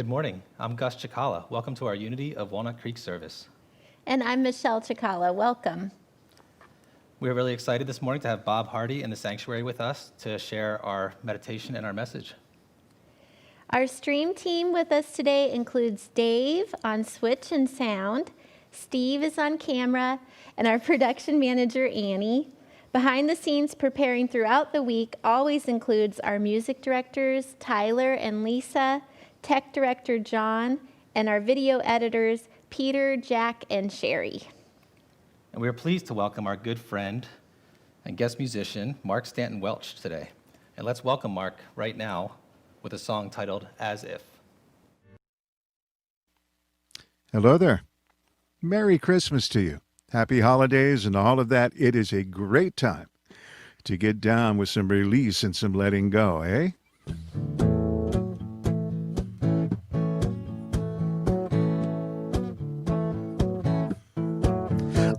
Good morning. I'm Gus Chikala. Welcome to our Unity of Walnut Creek service. And I'm Michelle Chikala. Welcome. We're really excited this morning to have Bob Hardy in the sanctuary with us to share our meditation and our message. Our stream team with us today includes Dave on switch and sound, Steve is on camera, and our production manager, Annie. Behind the scenes preparing throughout the week always includes our music directors, Tyler and Lisa, tech director, John, and our video editors, Peter, Jack, and Sherry. And we are pleased to welcome our good friend and guest musician, Mark Stanton Welch, today. And let's welcome Mark right now with a song titled As If. Hello there. Merry Christmas to you. Happy holidays and all of that. It is a great time to get down with some release and some letting go, eh?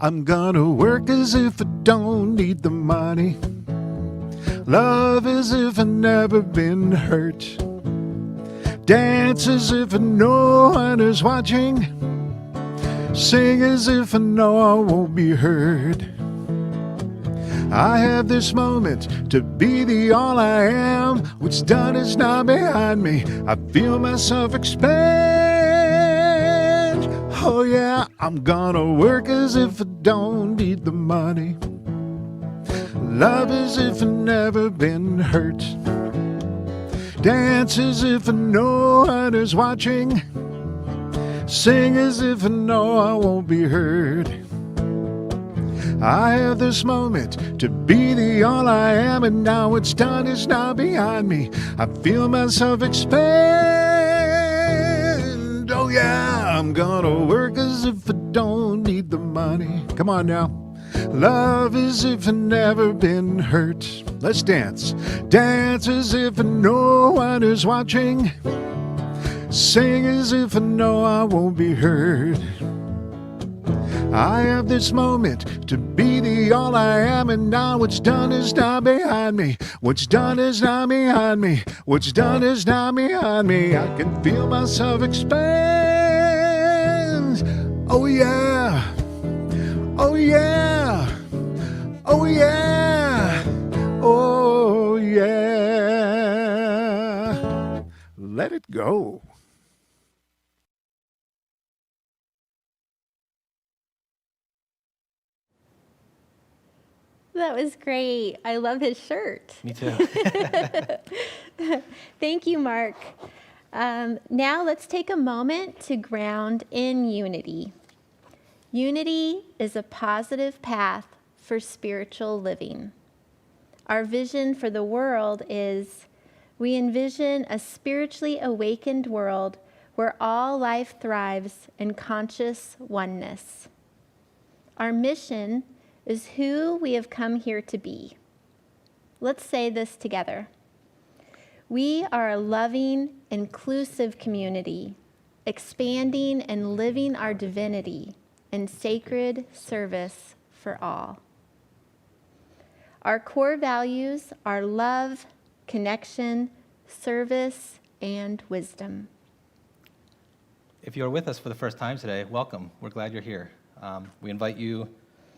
I'm gonna work as if I don't need the money. Love as if I've never been hurt. Dance as if no one is watching. Sing as if I know I won't be heard. I have this moment to be the all I am. What's done is now behind me. I feel myself expand. Oh yeah, I'm gonna work as if I don't need the money. Love as if I've never been hurt. Dance as if no one is watching. Sing as if I know I won't be heard. I have this moment to be the all I am, and now what's done is now behind me. I feel myself expand. Oh yeah, I'm gonna work as if I don't need the money. Come on now. Love as if I've never been hurt. Let's dance. Dance as if no one is watching. Sing as if I know I won't be heard. I have this moment to be the all I am, and now what's done is now behind me. What's done is now behind me. What's done is now behind me. I can feel myself expand. Oh yeah. Oh yeah. Oh yeah. Oh yeah. Let it go. That was great. I love his shirt. Me too. Thank you, Mark. Now let's take a moment to ground in unity. Unity is a positive path for spiritual living. Our vision for the world is we envision a spiritually awakened world where all life thrives in conscious oneness. Our mission is who we have come here to be. Let's say this together. We are a loving, inclusive community, expanding and living our divinity in sacred service for all. Our core values are love, connection, service, and wisdom. If you're with us for the first time today, welcome. We're glad you're here. We invite you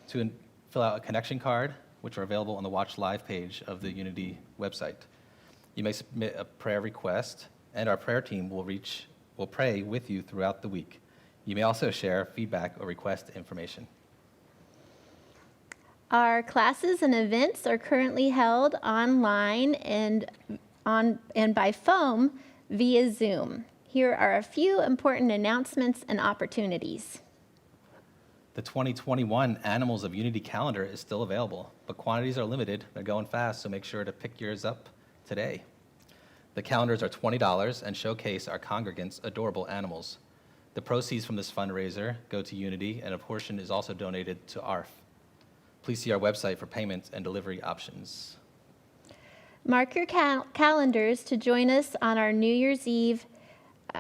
to fill out a connection card, which are available on the Watch Live page of the Unity website. You may submit a prayer request, and our prayer team will pray with you throughout the week. You may also share feedback or request information. Our classes and events are currently held online and by phone via Zoom. Here are a few important announcements and opportunities. The 2021 Animals of Unity calendar is still available, but quantities are limited. They're going fast, so make sure to pick yours up today. The calendars are $20 and showcase our congregants' adorable animals. The proceeds from this fundraiser go to Unity, and a portion is also donated to ARF. Please see our website for payments and delivery options. Mark your calendars to join us on our New Year's Eve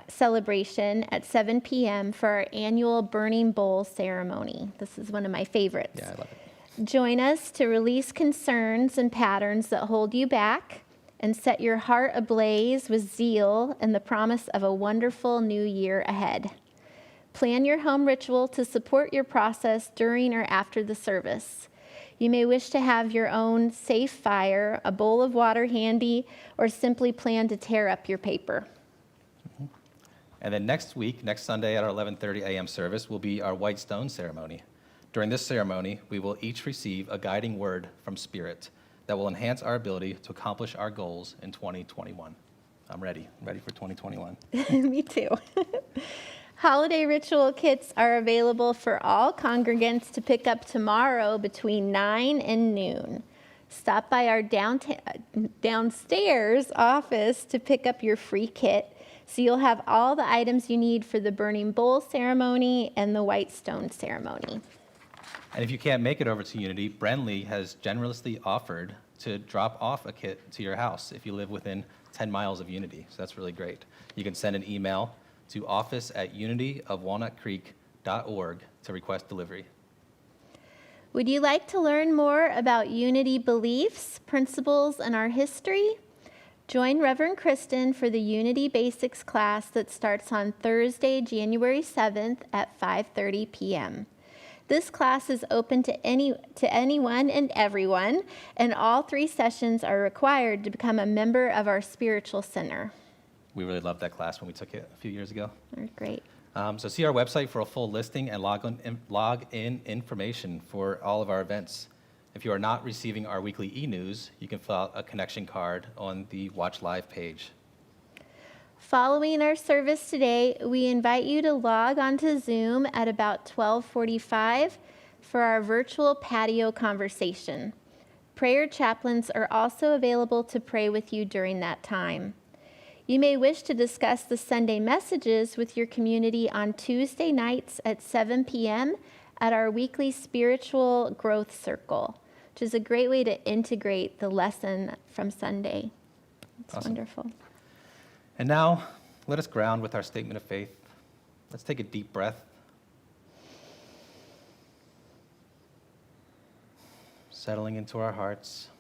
celebration at 7 p.m. for our annual Burning Bowl ceremony. This is one of my favorites. Yeah, I love it. Join us to release concerns and patterns that hold you back and set your heart ablaze with zeal and the promise of a wonderful new year ahead. Plan your home ritual to support your process during or after the service. You may wish to have your own safe fire, a bowl of water handy, or simply plan to tear up your paper. And then next week, next Sunday at our 11:30 a.m. service will be our White Stone ceremony. During this ceremony, we will each receive a guiding word from Spirit that will enhance our ability to accomplish our goals in 2021. I'm ready for 2021. Me too. Holiday ritual kits are available for all congregants to pick up tomorrow between 9 and noon. Stop by our downstairs office to pick up your free kit, so you'll have all the items you need for the burning bowl ceremony and the white stone ceremony. And if you can't make it over to Unity, Brenly has generously offered to drop off a kit to your house if you live within 10 miles of Unity. So that's really great. You can send an email to office@unityofwalnutcreek.org to request delivery. Would you like to learn more about Unity beliefs, principles, and our history? Join Reverend Kristen for the Unity Basics class that starts on Thursday, January 7th at 5:30 p.m. This class is open to anyone and everyone, and all 3 sessions are required to become a member of our spiritual center. We really loved that class when we took it a few years ago. They're great. So see our website for a full listing and log in information for all of our events. If you are not receiving our weekly e-news, you can fill out a connection card on the Watch Live page. Following our service today, we invite you to log onto Zoom at about 12:45 for our virtual patio conversation. Prayer chaplains are also available to pray with you during that time. You may wish to discuss the Sunday messages with your community on Tuesday nights at 7 p.m. at our weekly spiritual growth circle, which is a great way to integrate the lesson from Sunday. It's Awesome. wonderful. And now, let us ground with our statement of faith. Let's take a deep breath. Settling into our hearts.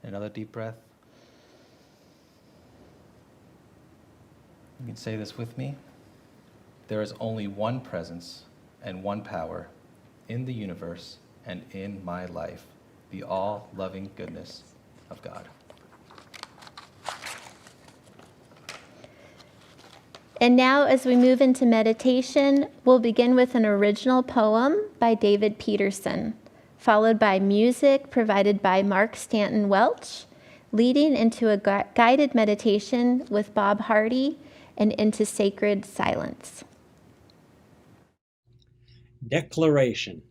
Another deep breath. You can say this with me. There is only one presence and one power in the universe and in my life, the all-loving goodness of God. And now, as we move into meditation, we'll begin with an original poem by David Peterson, followed by music provided by Mark Stanton Welch, leading into a guided meditation with Bob Hardy and into sacred silence. Declaration.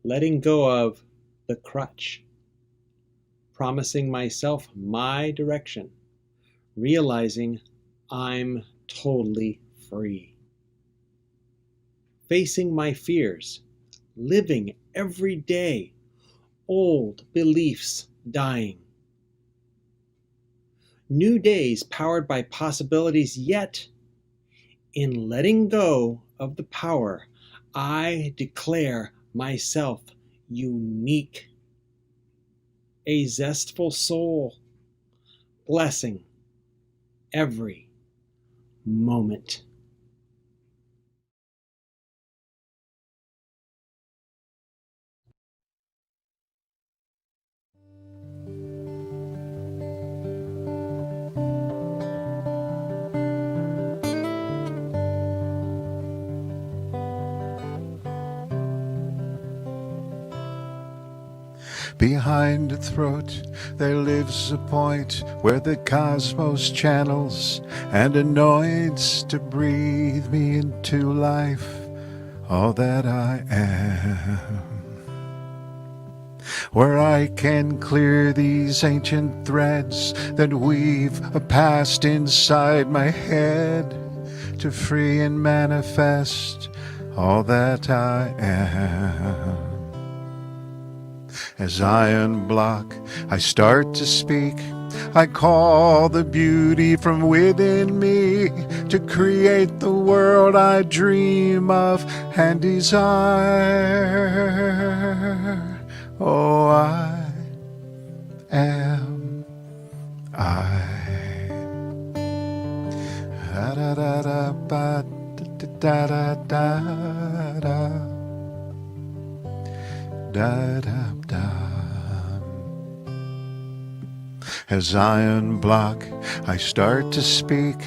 Letting go of the crutch. Promising myself my direction. Realizing I'm totally free. Facing my fears. Living every day. Old beliefs dying. New days powered by possibilities, yet in letting go of the power, I declare myself unique. A zestful soul, blessing every moment. Behind the throat there lives a point where the cosmos channels and anoints to breathe me into life, all that I am. Where I can clear these ancient threads that weave a past inside my head to free and manifest all that I am. As I unblock, I start to speak. I call the beauty from within me to create the world I dream of and desire. Oh, I am I. Da da da da ba da da da da da da da. As I unblock, I start to speak.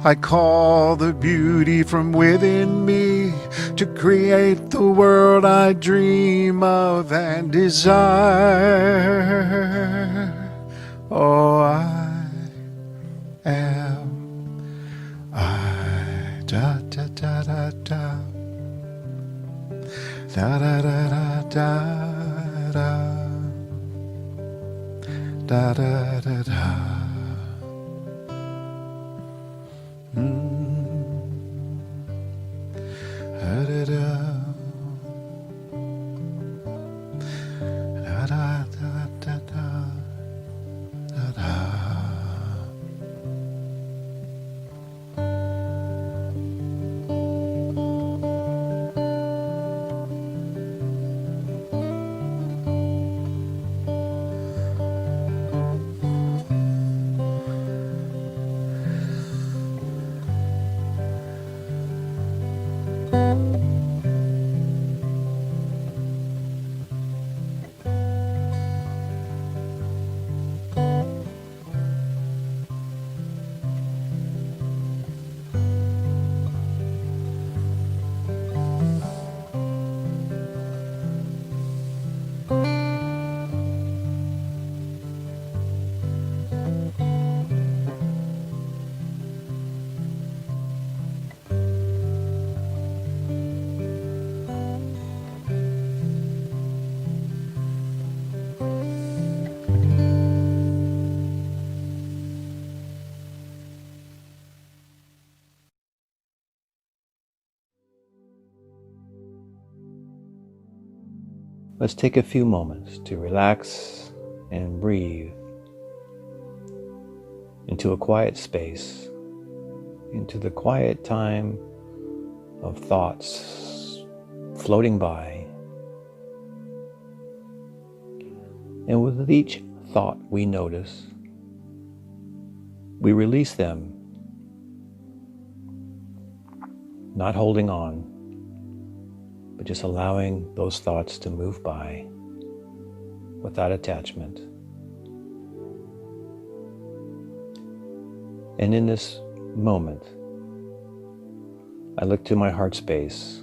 I call the beauty from within me to create the world I dream of and desire. Oh, I am I. Da da da da da. Da da da da da da. Da da da da. Da da da. Da da da da da da. Let's take a few moments to relax and breathe into a quiet space, into the quiet time of thoughts floating by. And with each thought we notice, we release them, not holding on, but just allowing those thoughts to move by without attachment. And in this moment, I look to my heart space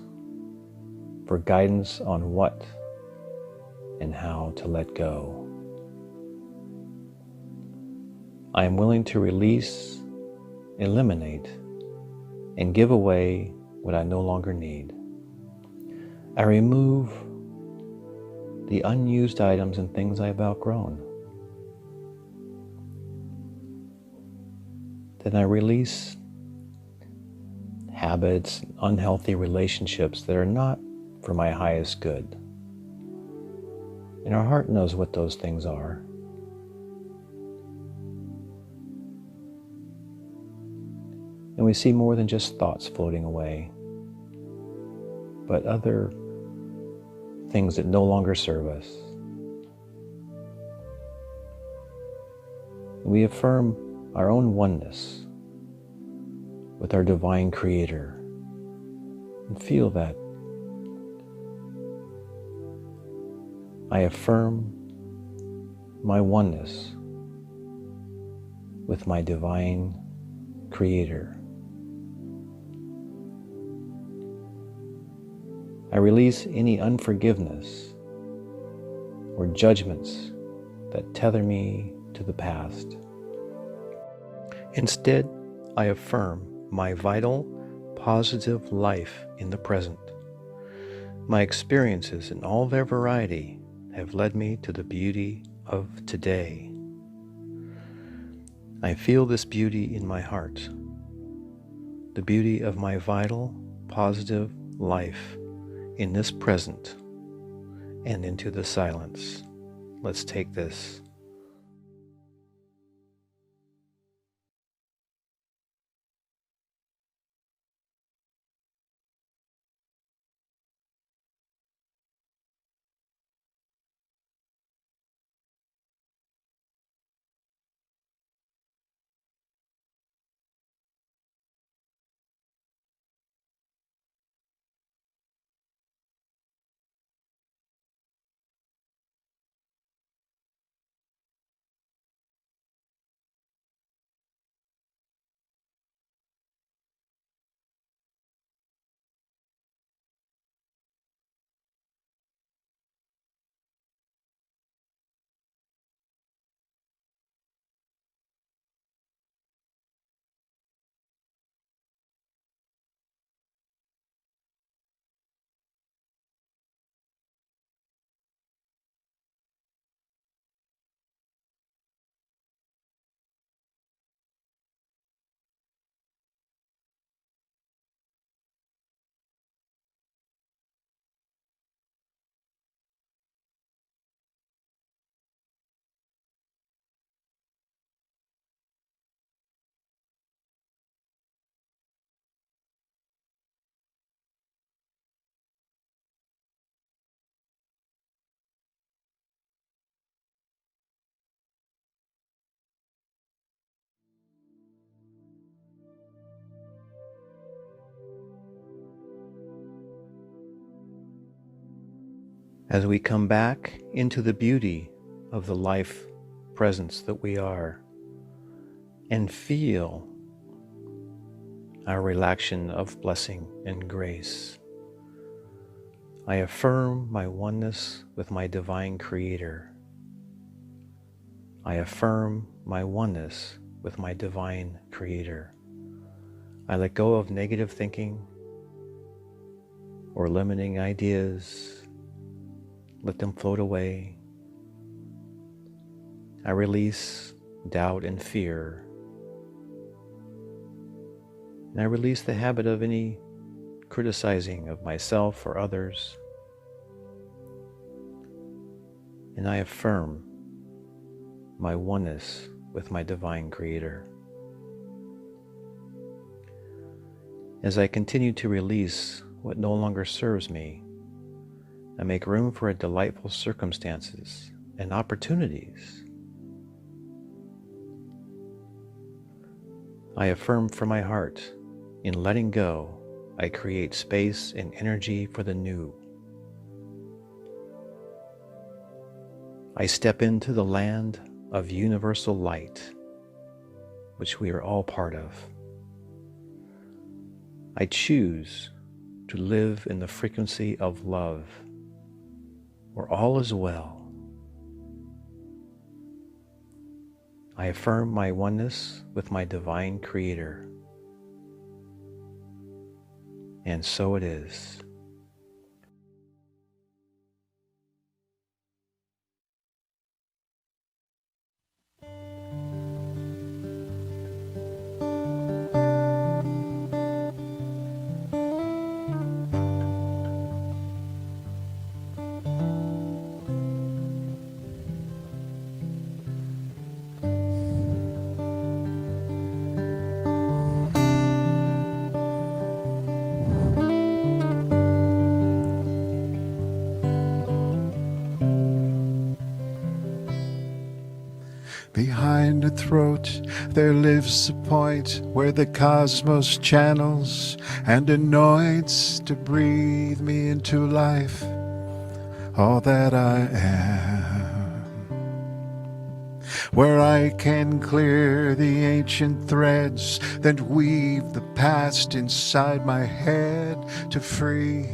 for guidance on what and how to let go. I am willing to release, eliminate, and give away what I no longer need. I remove the unused items and things I have outgrown. Then I release habits, unhealthy relationships that are not for my highest good. And our heart knows what those things are. And we see more than just thoughts floating away, but other things that no longer serve us. We affirm our own oneness with our divine Creator and feel that I affirm my oneness with my divine Creator. I release any unforgiveness or judgments that tether me to the past. Instead, I affirm my vital, positive life in the present. My experiences in all their variety have led me to the beauty of today. I feel this beauty in my heart, the beauty of my vital, positive life in this present and into the silence. Let's take this. As we come back into the beauty of the life presence that we are, and feel our relaxation of blessing and grace, I affirm my oneness with my divine Creator. I affirm my oneness with my divine Creator. I let go of negative thinking or limiting ideas. Let them float away. I release doubt and fear. And I release the habit of any criticizing of myself or others. And I affirm my oneness with my divine Creator. As I continue to release what no longer serves me, I make room for delightful circumstances and opportunities. I affirm from my heart, in letting go, I create space and energy for the new. I step into the land of universal light, which we are all part of. I choose to live in the frequency of love, where all is well. I affirm my oneness with my divine Creator. And so it is. Behind the throat there lives a point where the cosmos channels and anoints to breathe me into life, all that I am. Where I can clear the ancient threads that weave the past inside my head to free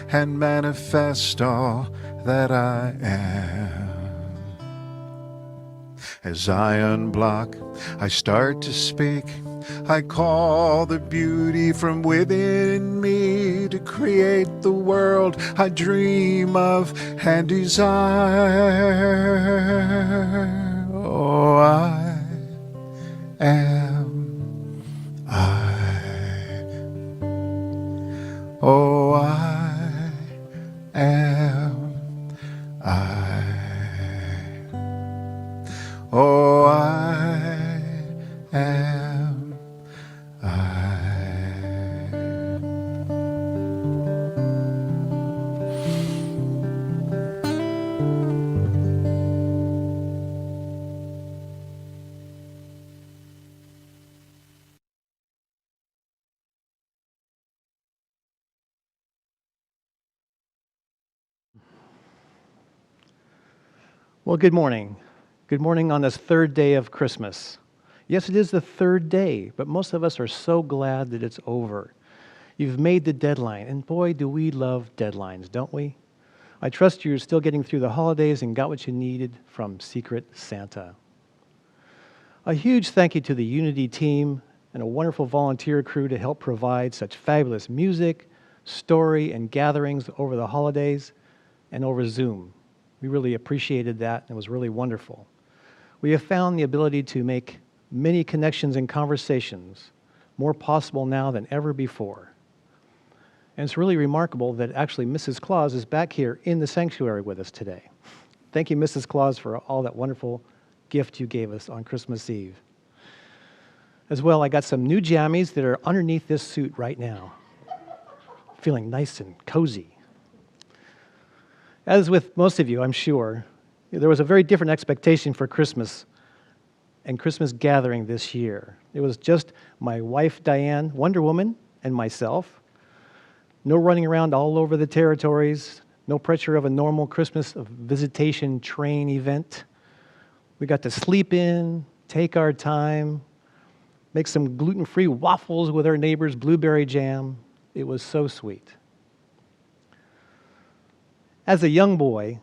and manifest all that I am. As I unblock, I start to speak. I call the beauty from within me to create the world I dream of and desire. Oh, I am I. Oh, I am I. Oh, I am I. Well, good morning. Good morning on this third day of Christmas. Yes, it is the third day, but most of us are so glad that it's over. You've made the deadline, and boy, do we love deadlines, don't we? I trust you're still getting through the holidays and got what you needed from Secret Santa. A huge thank you to the Unity team and a wonderful volunteer crew to help provide such fabulous music, story, and gatherings over the holidays and over Zoom. We really appreciated that, and it was really wonderful. We have found the ability to make many connections and conversations more possible now than ever before. And it's really remarkable that actually Mrs. Claus is back here in the sanctuary with us today. Thank you, Mrs. Claus, for all that wonderful gift you gave us on Christmas Eve. As well, I got some new jammies that are underneath this suit right now. Feeling nice and cozy. As with most of you, I'm sure, there was a very different expectation for Christmas and Christmas gathering this year. It was just my wife, Diane, Wonder Woman, and myself. No running around all over the territories, No pressure of a normal Christmas visitation train event. We got to sleep in, take our time, make some gluten-free waffles with our neighbor's blueberry jam. It was so sweet. As a young boy,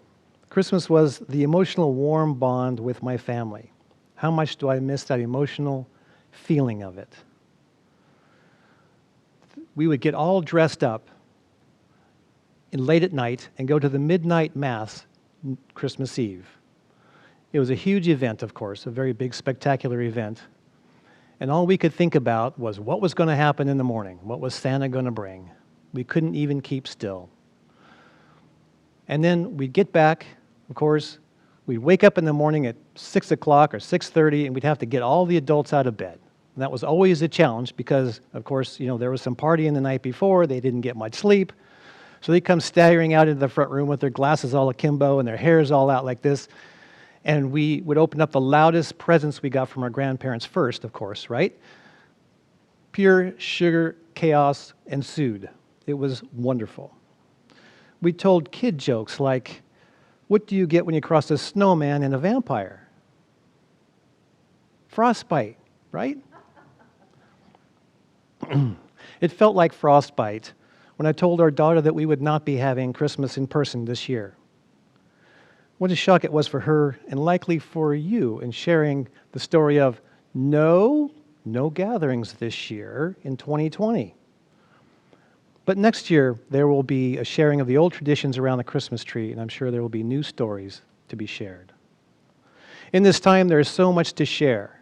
Christmas was the emotional warm bond with my family. How much do I miss that emotional feeling of it? We would get all dressed up late at night and go to the midnight mass Christmas Eve. It was a huge event, of course, a very big, spectacular event. And all we could think about was what was going to happen in the morning. What was Santa going to bring? We couldn't even keep still. And then we'd get back, of course, we'd wake up in the morning at 6 o'clock or 6:30, and we'd have to get all the adults out of bed. And that was always a challenge because, of course, there was some partying the night before. They didn't get much sleep. So they'd come staggering out into the front room with their glasses all akimbo and their hairs all out like this. And we would open up the loudest presents we got from our grandparents first, of course, right? Pure sugar chaos ensued. It was wonderful. We told kid jokes like, what do you get when you cross a snowman and a vampire? Frostbite, right? It felt like frostbite when I told our daughter that we would not be having Christmas in person this year. What a shock it was for her and likely for you in sharing the story of no gatherings this year in 2020. But next year, there will be a sharing of the old traditions around the Christmas tree, and I'm sure there will be new stories to be shared. In this time, there is so much to share.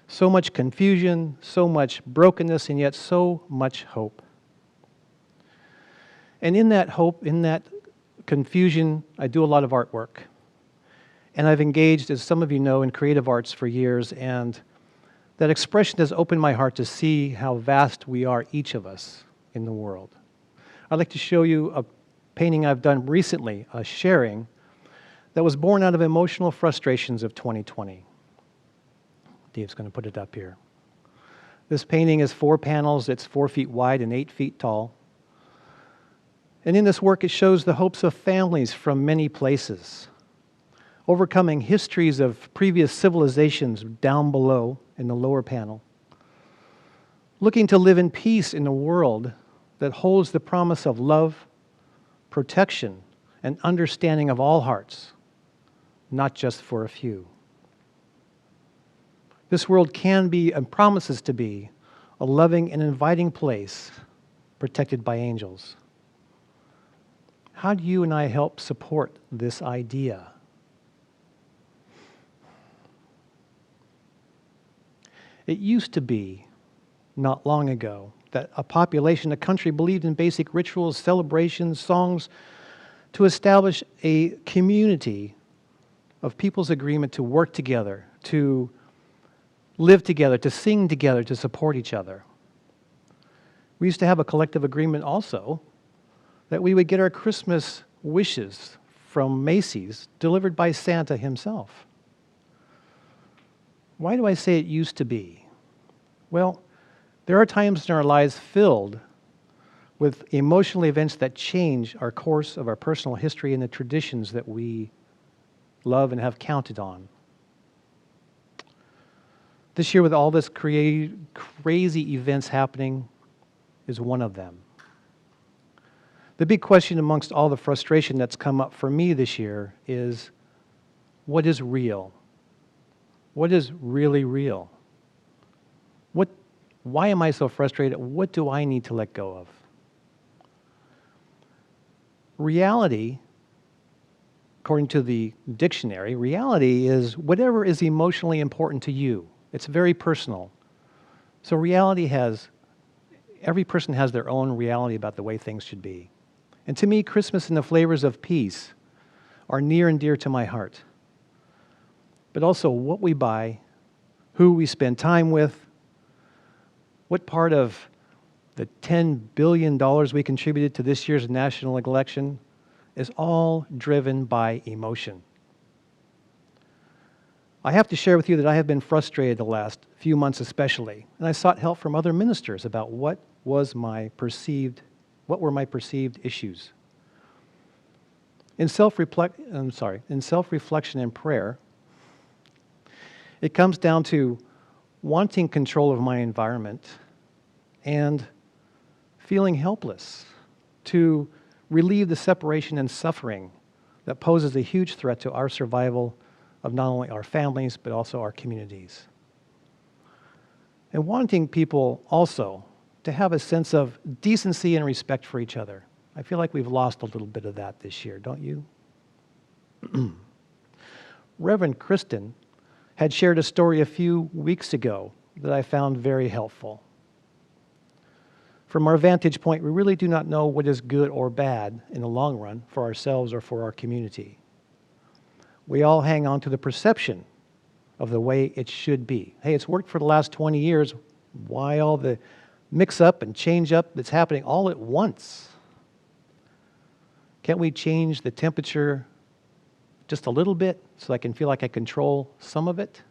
So much confusion, so much brokenness, and yet so much hope. And in that hope, in that confusion, I do a lot of artwork. And I've engaged, as some of you know, in creative arts for years, and that expression has opened my heart to see how vast we are, each of us, in the world. I'd like to show you a painting I've done recently, a sharing, that was born out of emotional frustrations of 2020. Dave's going to put it up here. This painting is 4 panels. It's 4 feet wide and 8 feet tall. And in this work, it shows the hopes of families from many places, overcoming histories of previous civilizations down below in the lower panel, looking to live in peace in a world that holds the promise of love, protection, and understanding of all hearts, not just for a few. This world can be, and promises to be, a loving and inviting place protected by angels. How do you and I help support this idea? It used to be, not long ago, that a population, a country believed in basic rituals, celebrations, songs, to establish a community of people's agreement to work together, to live together, to sing together, to support each other. We used to have a collective agreement also that we would get our Christmas wishes from Macy's delivered by Santa himself. Why do I say it used to be? Well, there are times in our lives filled with emotional events that change our course of our personal history and the traditions that we love and have counted on. This year, with all this crazy events happening, is one of them. The big question amongst all the frustration that's come up for me this year is, what is real? What is really real? Why am I so frustrated? What do I need to let go of? Reality, according to the dictionary, reality is whatever is emotionally important to you. It's very personal. So every person has their own reality about the way things should be. And to me, Christmas and the flavors of peace are near and dear to my heart. But also what we buy, who we spend time with, what part of the $10 billion we contributed to this year's national election is all driven by emotion. I have to share with you that I have been frustrated the last few months especially, and I sought help from other ministers about what were my perceived issues. In self-reflection and prayer, it comes down to wanting control of my environment and feeling helpless to relieve the separation and suffering that poses a huge threat to our survival of not only our families, but also our communities. And wanting people also to have a sense of decency and respect for each other. I feel like we've lost a little bit of that this year, don't you? Reverend Kristen had shared a story a few weeks ago that I found very helpful. From our vantage point, we really do not know what is good or bad in the long run for ourselves or for our community. We all hang on to the perception of the way it should be. Hey, it's worked for the last 20 years. Why all the mix-up and change-up that's happening all at once? Can't we change the temperature just a little bit so I can feel like I control some of it?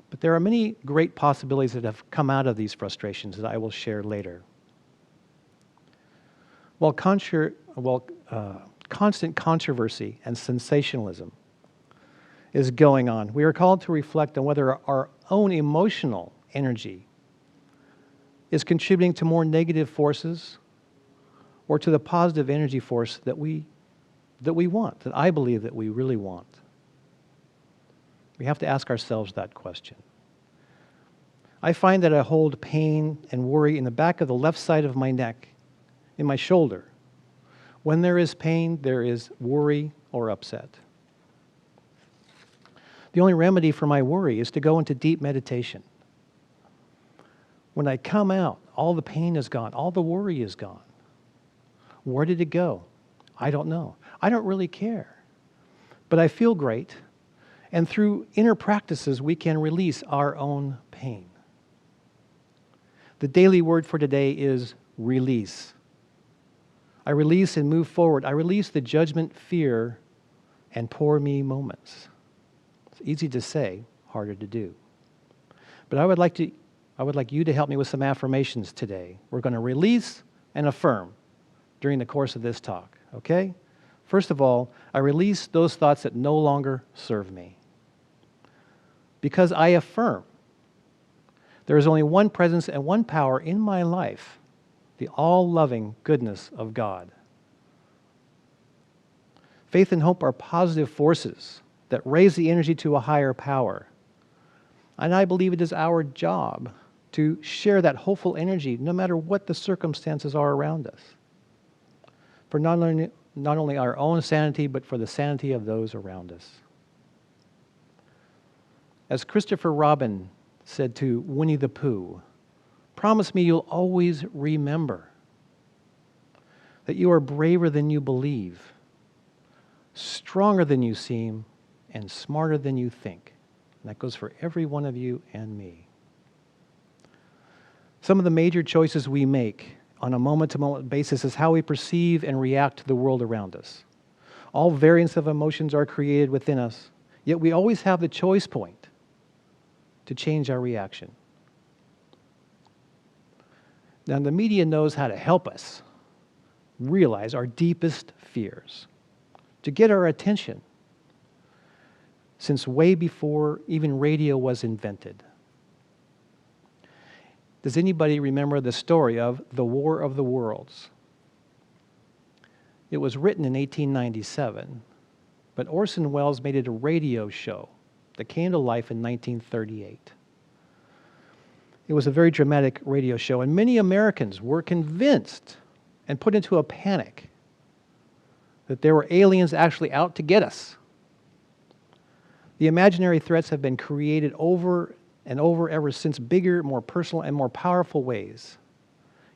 But there are many great possibilities that have come out of these frustrations that I will share later. While constant controversy and sensationalism is going on, we are called to reflect on whether our own emotional energy is contributing to more negative forces or to the positive energy force that we want, that I believe that we really want. We have to ask ourselves that question. I find that I hold pain and worry in the back of the left side of my neck, in my shoulder. When there is pain, there is worry or upset. The only remedy for my worry is to go into deep meditation. When I come out, all the pain is gone, all the worry is gone. Where did it go? I don't know. I don't really care. But I feel great, and through inner practices, we can release our own pain. The daily word for today is release. I release and move forward. I release the judgment, fear, and poor me moments. It's easy to say, harder to do. But I would like you to help me with some affirmations today. We're going to release and affirm during the course of this talk, okay? First of all, I release those thoughts that no longer serve me. Because I affirm there is only one presence and one power in my life, the all-loving goodness of God. Faith and hope are positive forces that raise the energy to a higher power. And I believe it is our job to share that hopeful energy no matter what the circumstances are around us. For not only our own sanity, but for the sanity of those around us. As Christopher Robin said to Winnie the Pooh, promise me you'll always remember that you are braver than you believe, stronger than you seem, and smarter than you think. And that goes for every one of you and me. Some of the major choices we make on a moment-to-moment basis is how we perceive and react to the world around us. All variants of emotions are created within us, yet we always have the choice point to change our reaction. Now, the media knows how to help us realize our deepest fears, to get our attention, since way before even radio was invented. Does anybody remember the story of The War of the Worlds? It was written in 1897, but Orson Welles made it a radio show that came to life in 1938. It was a very dramatic radio show, and many Americans were convinced and put into a panic that there were aliens actually out to get us. The imaginary threats have been created over and over ever since, bigger, more personal, and more powerful ways.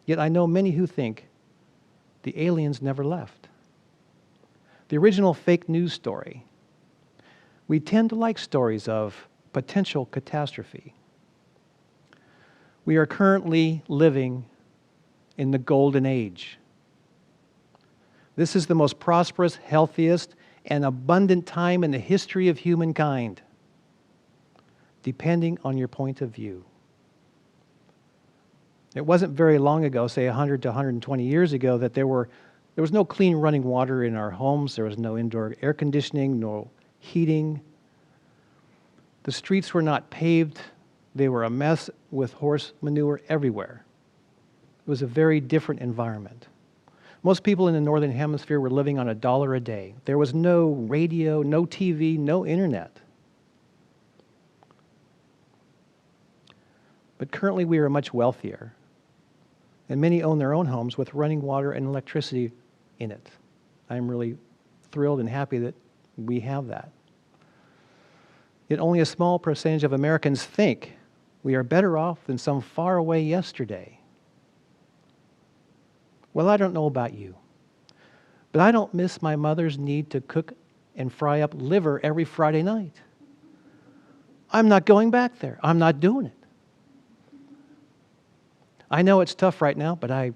Yet I know many who think the aliens never left. The original fake news story. We tend to like stories of potential catastrophe. We are currently living in the golden age. This is the most prosperous, healthiest, and abundant time in the history of humankind, depending on your point of view. It wasn't very long ago, say 100 to 120 years ago, that there were There was no clean running water in our homes. There was no indoor air conditioning, no heating. The streets were not paved. They were a mess with horse manure everywhere. It was a very different environment. Most people in the Northern Hemisphere were living on $1 a day. There was no radio, no TV, no internet. But currently we are much wealthier, and many own their own homes with running water and electricity in it. I'm really thrilled and happy that we have that. Yet only a small percentage of Americans think we are better off than some faraway yesterday. Well, I don't know about you, but I don't miss my mother's need to cook and fry up liver every Friday night. I'm not going back there. I'm not doing it. I know it's tough right now, but I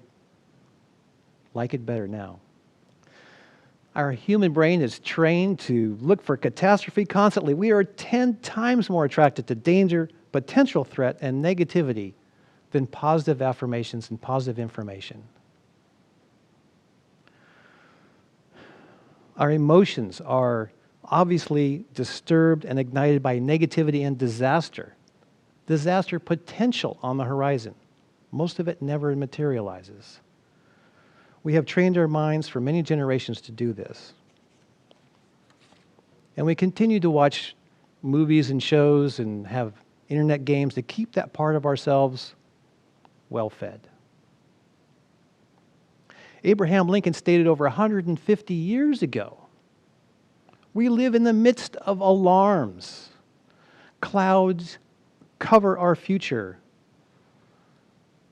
like it better now. Our human brain is trained to look for catastrophe constantly. We are 10 times more attracted to danger, potential threat, and negativity than positive affirmations and positive information. Our emotions are obviously disturbed and ignited by negativity and disaster. Disaster potential on the horizon. Most of it never materializes. We have trained our minds for many generations to do this. And we continue to watch movies and shows and have internet games to keep that part of ourselves well fed. Abraham Lincoln stated over 150 years ago, we live in the midst of alarms. Clouds cover our future.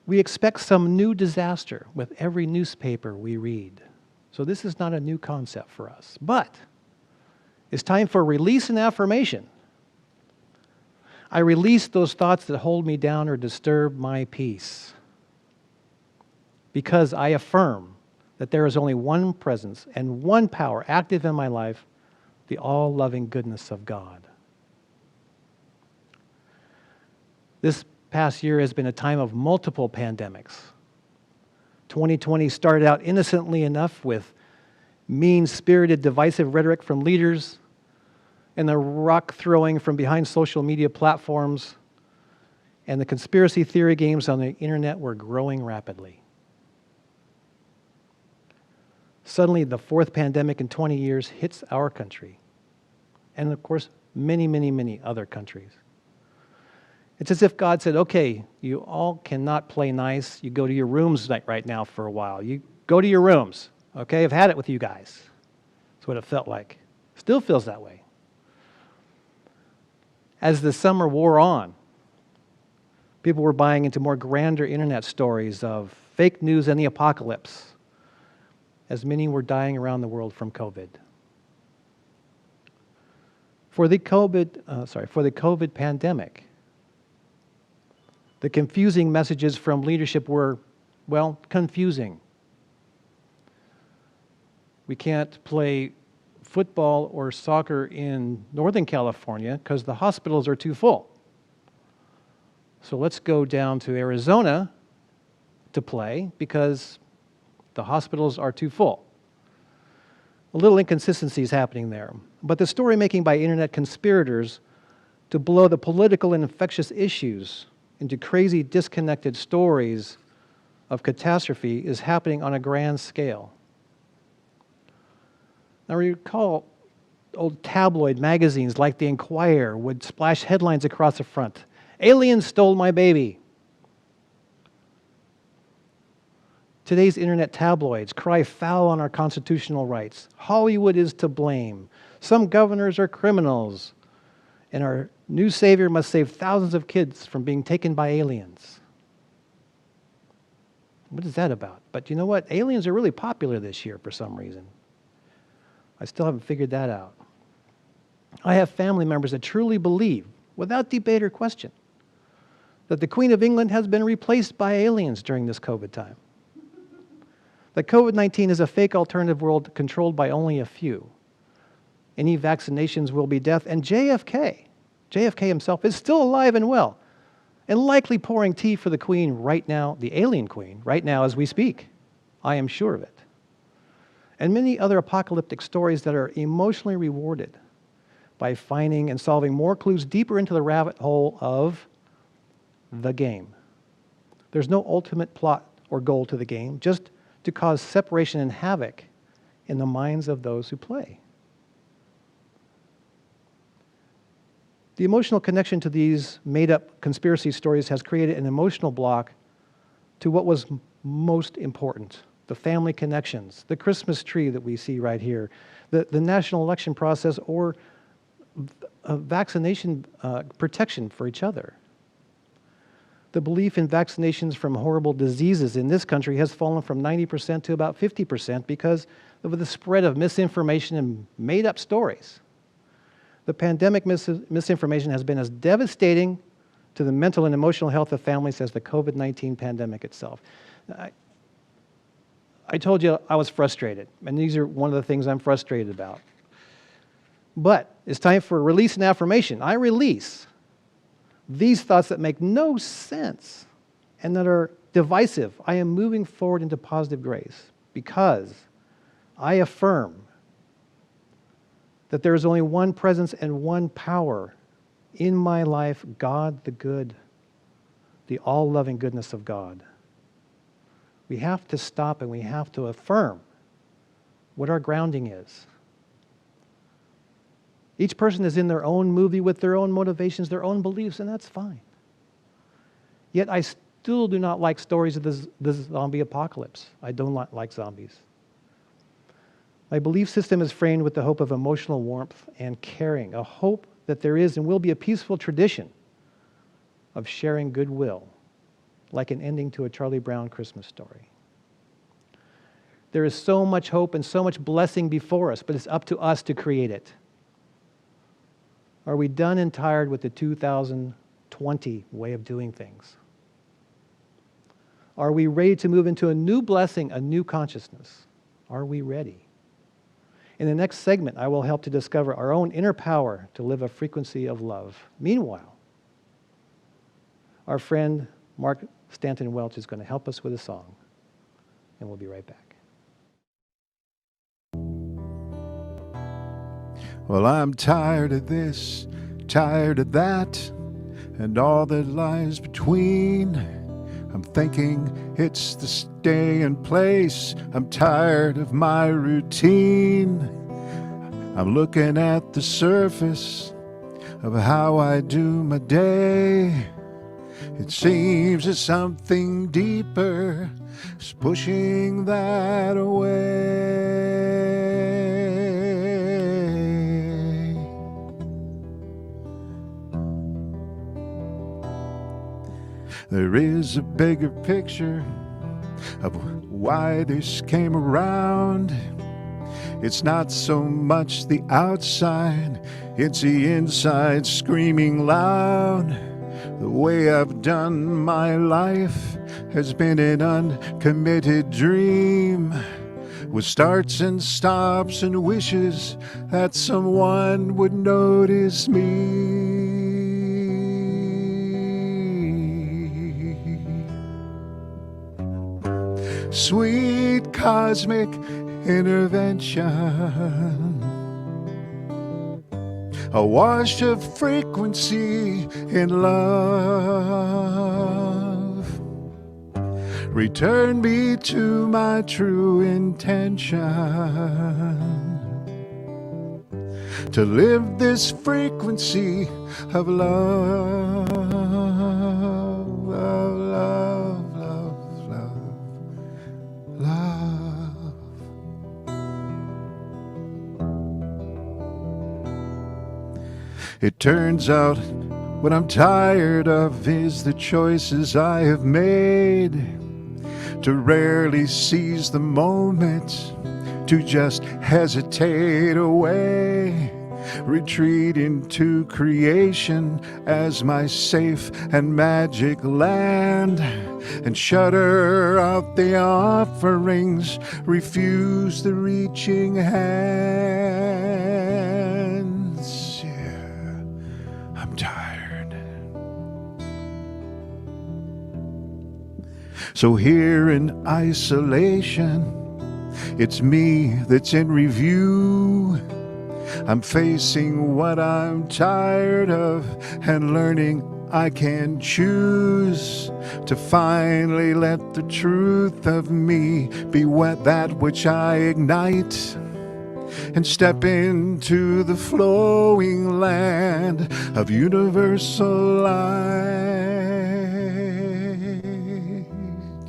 We expect some new disaster with every newspaper we read. So this is not a new concept for us. But it's time for release and affirmation. I release those thoughts that hold me down or disturb my peace. Because I affirm that there is only one presence and one power active in my life, the all-loving goodness of God. This past year has been a time of multiple pandemics. 2020 started out innocently enough with mean-spirited, divisive rhetoric from leaders and the rock throwing from behind social media platforms, and the conspiracy theory games on the internet were growing rapidly. Suddenly, the fourth pandemic in 20 years hits our country, and of course, many, many, many other countries. It's as if God said, okay, you all cannot play nice. You go to your rooms right now for a while. You go to your rooms, okay? I've had it with you guys. That's what it felt like. Still feels that way. As the summer wore on, people were buying into more grander internet stories of fake news and the apocalypse, as many were dying around the world from COVID. For the COVID pandemic, the confusing messages from leadership were, well, confusing. We can't play football or soccer in Northern California because the hospitals are too full. So let's go down to Arizona to play because the hospitals are too full. A little inconsistency is happening there. But the story making by internet conspirators to blow the political and infectious issues into crazy disconnected stories of catastrophe is happening on a grand scale. Now recall old tabloid magazines like The Enquirer would splash headlines across the front. Aliens stole my baby. Today's internet tabloids cry foul on our constitutional rights. Hollywood is to blame. Some governors are criminals. And our new savior must save thousands of kids from being taken by aliens. What is that about? But you know what? Aliens are really popular this year for some reason. I still haven't figured that out. I have family members that truly believe, without debate or question, that the Queen of England has been replaced by aliens during this COVID time. That COVID-19 is a fake alternative world controlled by only a few. Any vaccinations will be death. And JFK himself is still alive and well, and likely pouring tea for the Queen right now, the alien Queen, right now as we speak. I am sure of it. and many other apocalyptic stories that are emotionally rewarded by finding and solving more clues deeper into the rabbit hole of the game. There's no ultimate plot or goal to the game, just to cause separation and havoc in the minds of those who play. The emotional connection to these made-up conspiracy stories has created an emotional block to what was most important: the family connections, the Christmas tree that we see right here, the national election process, or vaccination protection for each other. The belief in vaccinations from horrible diseases in this country has fallen from 90% to about 50% because of the spread of misinformation and made-up stories. The pandemic misinformation has been as devastating to the mental and emotional health of families as the COVID-19 pandemic itself. I told you I was frustrated, and these are one of the things I'm frustrated about. But it's time for release and affirmation. I release these thoughts that make no sense and that are divisive. I am moving forward into positive grace because I affirm that there is only one presence and one power in my life: God the good, the all-loving goodness of God. We have to stop and we have to affirm what our grounding is. Each person is in their own movie with their own motivations, their own beliefs, and that's fine. Yet I still do not like stories of the zombie apocalypse. I don't like zombies. My belief system is framed with the hope of emotional warmth and caring, a hope that there is and will be a peaceful tradition of sharing goodwill, like an ending to a Charlie Brown Christmas story. There is so much hope and so much blessing before us, but it's up to us to create it. Are we done and tired with the 2020 way of doing things? Are we ready to move into a new blessing, a new consciousness? Are we ready? In the next segment, I will help to discover our own inner power to live a frequency of love. Meanwhile, our friend Mark Stanton Welch is going to help us with a song, and we'll be right back. Well, I'm tired of this, tired of that, and all that lies between. I'm thinking it's the stay in place. I'm tired of my routine. I'm looking at the surface of how I do my day. It seems that something deeper is pushing that away. There is a bigger picture of why this came around. It's not so much the outside, it's the inside screaming loud. The way I've done my life has been an uncommitted dream, with starts and stops and wishes that someone would notice me. Sweet cosmic intervention, a wash of frequency in love. Return me to my true intention, to live this frequency of love, love, love, love, love, love. It turns out what I'm tired of is the choices I have made, to rarely seize the moment, to just hesitate away, retreat into creation as my safe and magic land, and shudder out the offerings, refuse the reaching hands. Yeah, I'm tired. So here in isolation, It's me that's in review. I'm facing what I'm tired of and learning I can choose to finally let the truth of me be that which I ignite and step into the flowing land of universal light.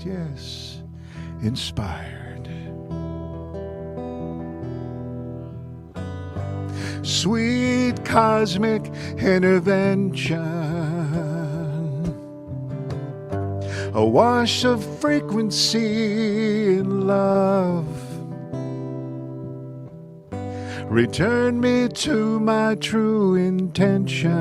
Yes, inspired. Sweet cosmic intervention, a wash of frequency and love. Return me to my true intention,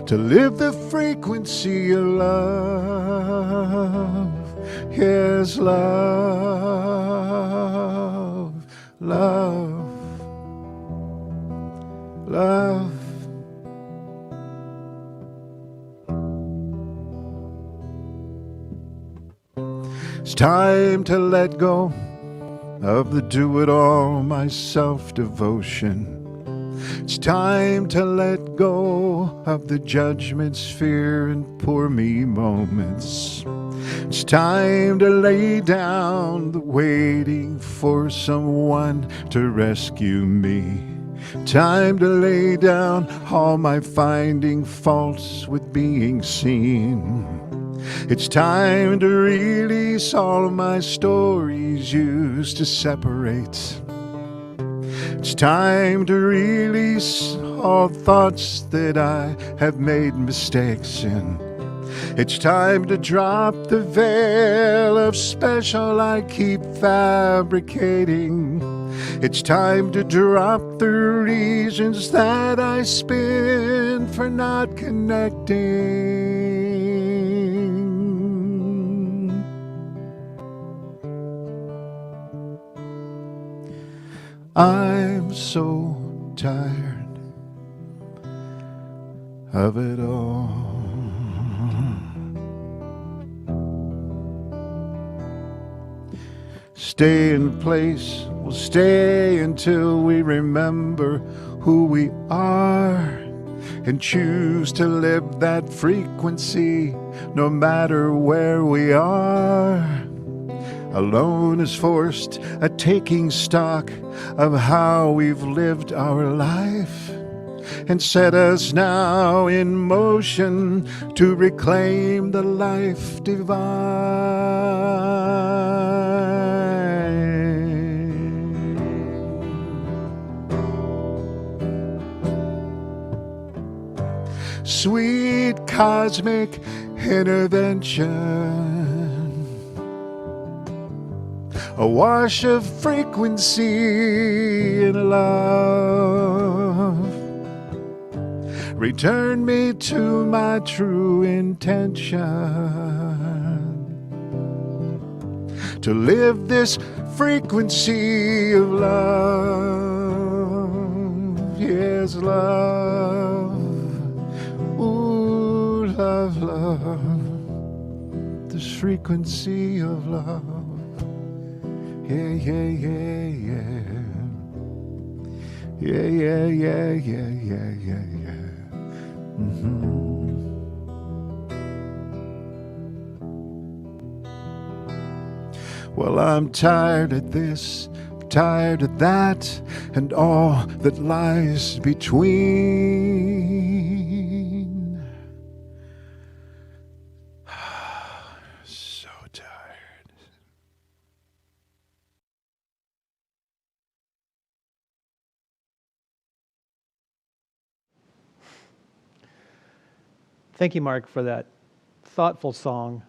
to live the frequency of love. Yes, love, love, love. It's time to let go of the do-it-all, my self-devotion. It's time to let go of the judgments, fear, and poor me moments. It's time to lay down the waiting for someone to rescue me. Time to lay down all my finding faults with being seen. It's time to release all my stories used to separate. It's time to release all thoughts that I have made mistakes in. It's time to drop the veil of special I keep fabricating. It's time to drop the reasons that I spin for not connecting. I'm so tired of it all. Stay in place, we'll stay until we remember who we are and choose to live that frequency no matter where we are. Alone is forced, a taking stock of how we've lived our life, and set us now in motion to reclaim the life divine. Sweet cosmic intervention, a wash of frequency and love. Return me to my true intention, to live this frequency of love. Yes, love. Ooh, love, love. This frequency of love. Yeah, yeah, yeah, yeah. Yeah, yeah, yeah, yeah, yeah, yeah, yeah. Well, I'm tired of this, tired of that, and all that lies between. So tired. Thank you, Mark, for that thoughtful song.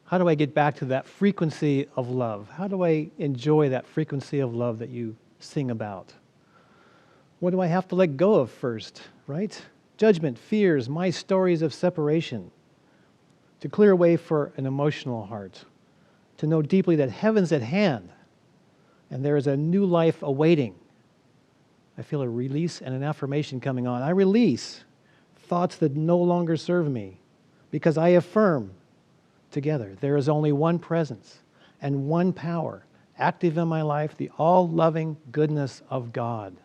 How do I get back to that frequency of love? How do I enjoy that frequency of love that you sing about? What do I have to let go of first, right? Judgment, fears, my stories of separation. To clear a way for an emotional heart. To know deeply that heaven's at hand and there is a new life awaiting. I feel a release and an affirmation coming on. I release thoughts that no longer serve me because I affirm together. There is only one presence and one power active in my life, the all-loving goodness of God.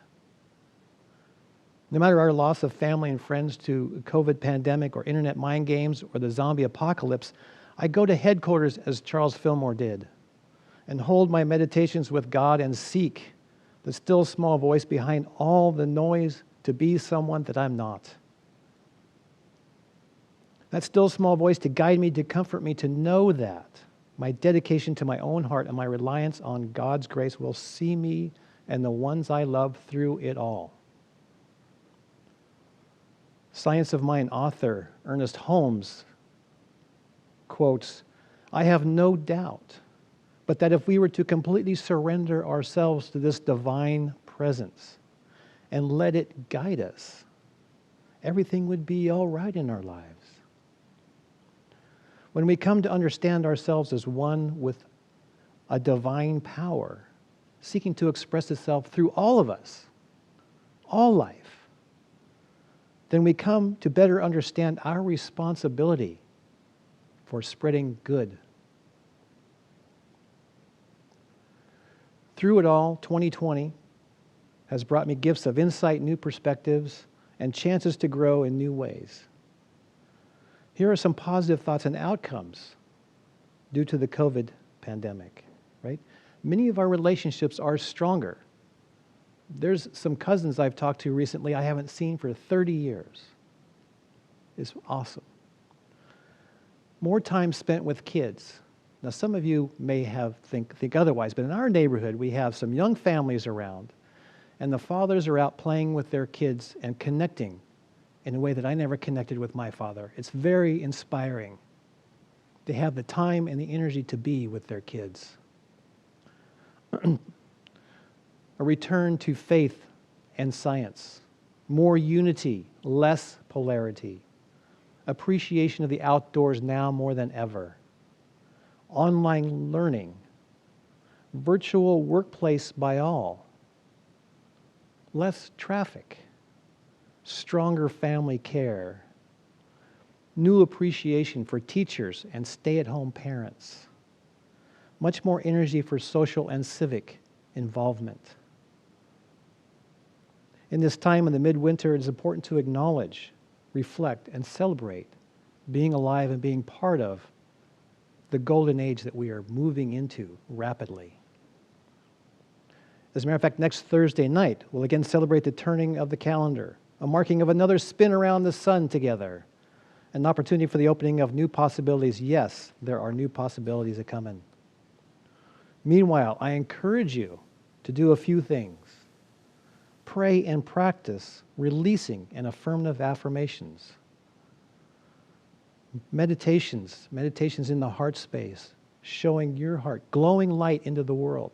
No matter our loss of family and friends to COVID pandemic or internet mind games or the zombie apocalypse, I go to headquarters as Charles Fillmore did and hold my meditations with God and seek the still small voice behind all the noise to be someone that I'm not. That still small voice to guide me, to comfort me, to know that my dedication to my own heart and my reliance on God's grace will see me and the ones I love through it all. Science of Mind author Ernest Holmes quotes, "I have no doubt but that if we were to completely surrender ourselves to this divine presence and let it guide us, everything would be all right in our lives." When we come to understand ourselves as one with a divine power, seeking to express itself through all of us, all life, then we come to better understand our responsibility for spreading good. Through it all, 2020 has brought me gifts of insight, new perspectives, and chances to grow in new ways. Here are some positive thoughts and outcomes due to the COVID pandemic, right? Many of our relationships are stronger. There's some cousins I've talked to recently I haven't seen for 30 years. It's awesome. More time spent with kids. Now, some of you may think otherwise, but in our neighborhood, we have some young families around, and the fathers are out playing with their kids and connecting in a way that I never connected with my father. It's very inspiring. They have the time and the energy to be with their kids. A return to faith and science. More unity, less polarity. Appreciation of the outdoors now more than ever. Online learning. Virtual workplace by all. Less traffic. Stronger family care. New appreciation for teachers and stay-at-home parents. Much more energy for social and civic involvement. In this time in the midwinter, it is important to acknowledge, reflect, and celebrate being alive and being part of the golden age that we are moving into rapidly. As a matter of fact, next Thursday night, we'll again celebrate the turning of the calendar, a marking of another spin around the sun together, an opportunity for the opening of new possibilities. Yes, there are new possibilities that come in. Meanwhile, I encourage you to do a few things. Pray and practice releasing and affirmative affirmations. Meditations in the heart space, showing your heart, glowing light into the world.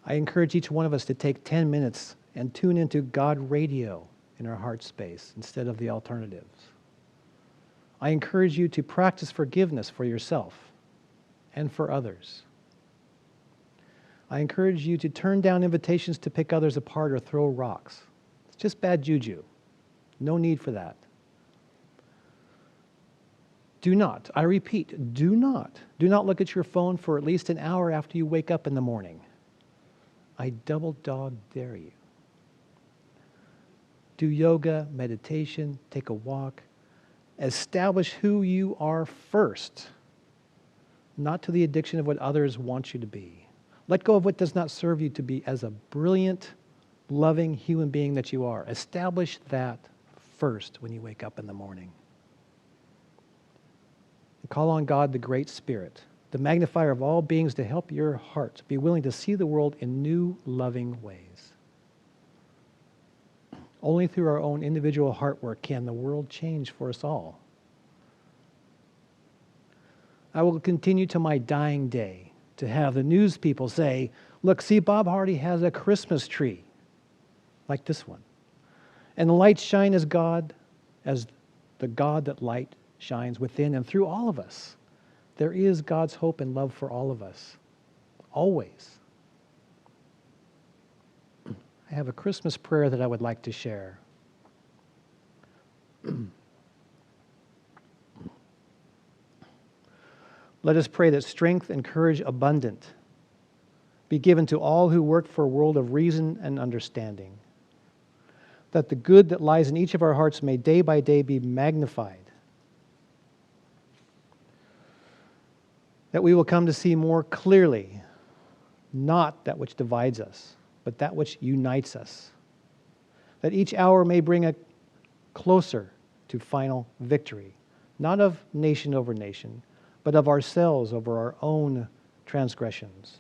I encourage each one of us to take 10 minutes and tune into God radio in our heart space instead of the alternatives. I encourage you to practice forgiveness for yourself and for others. I encourage you to turn down invitations to pick others apart or throw rocks. It's just bad juju. No need for that. Do not, I repeat, do not look at your phone for at least an hour after you wake up in the morning. I double dog dare you. Do yoga, meditation, take a walk. Establish who you are first, not to the addiction of what others want you to be. Let go of what does not serve you to be as a brilliant, loving human being that you are. Establish that first when you wake up in the morning. And call on God, the Great Spirit, the magnifier of all beings, to help your heart be willing to see the world in new, loving ways. Only through our own individual heart work can the world change for us all. I will continue to my dying day to have the news people say, look, see, Bob Hardy has a Christmas tree like this one. And the lights shine as the God that light shines within and through all of us. There is God's hope and love for all of us, always. I have a Christmas prayer that I would like to share. Let us pray that strength and courage abundant be given to all who work for a world of reason and understanding, that the good that lies in each of our hearts may day by day be magnified, that we will come to see more clearly not that which divides us, but that which unites us, that each hour may bring us closer to final victory, not of nation over nation, but of ourselves over our own transgressions.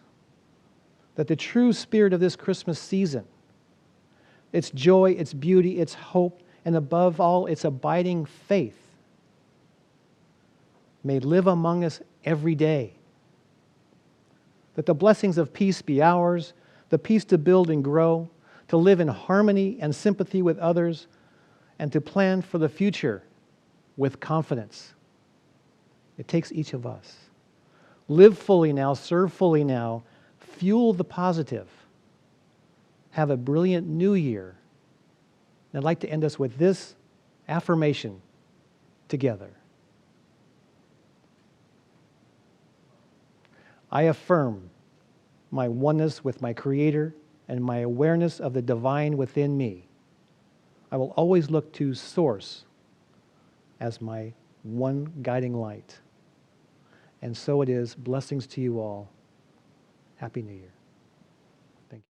That the true spirit of this Christmas season, its joy, its beauty, its hope, and above all, its abiding faith, may live among us every day. That the blessings of peace be ours, the peace to build and grow, to live in harmony and sympathy with others, and to plan for the future with confidence. It takes each of us. Live fully now, serve fully now, fuel the positive. Have a brilliant new year. And I'd like to end us with this affirmation together. I affirm my oneness with my Creator and my awareness of the divine within me. I will always look to Source as my one guiding light. And so it is. Blessings to you all. Happy New Year. Thank you.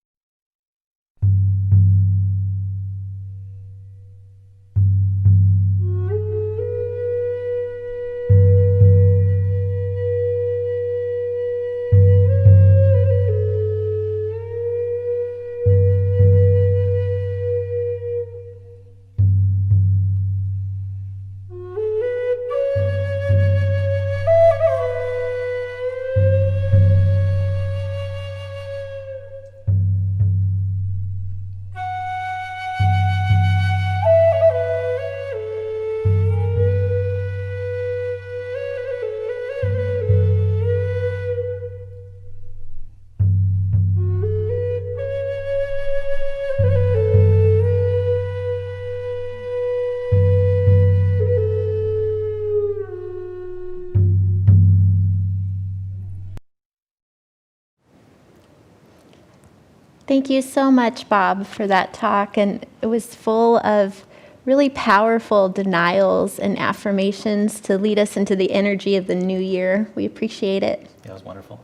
Thank you so much, Bob, for that talk. And it was full of really powerful denials and affirmations to lead us into the energy of the new year. We appreciate it. Yeah, it was wonderful.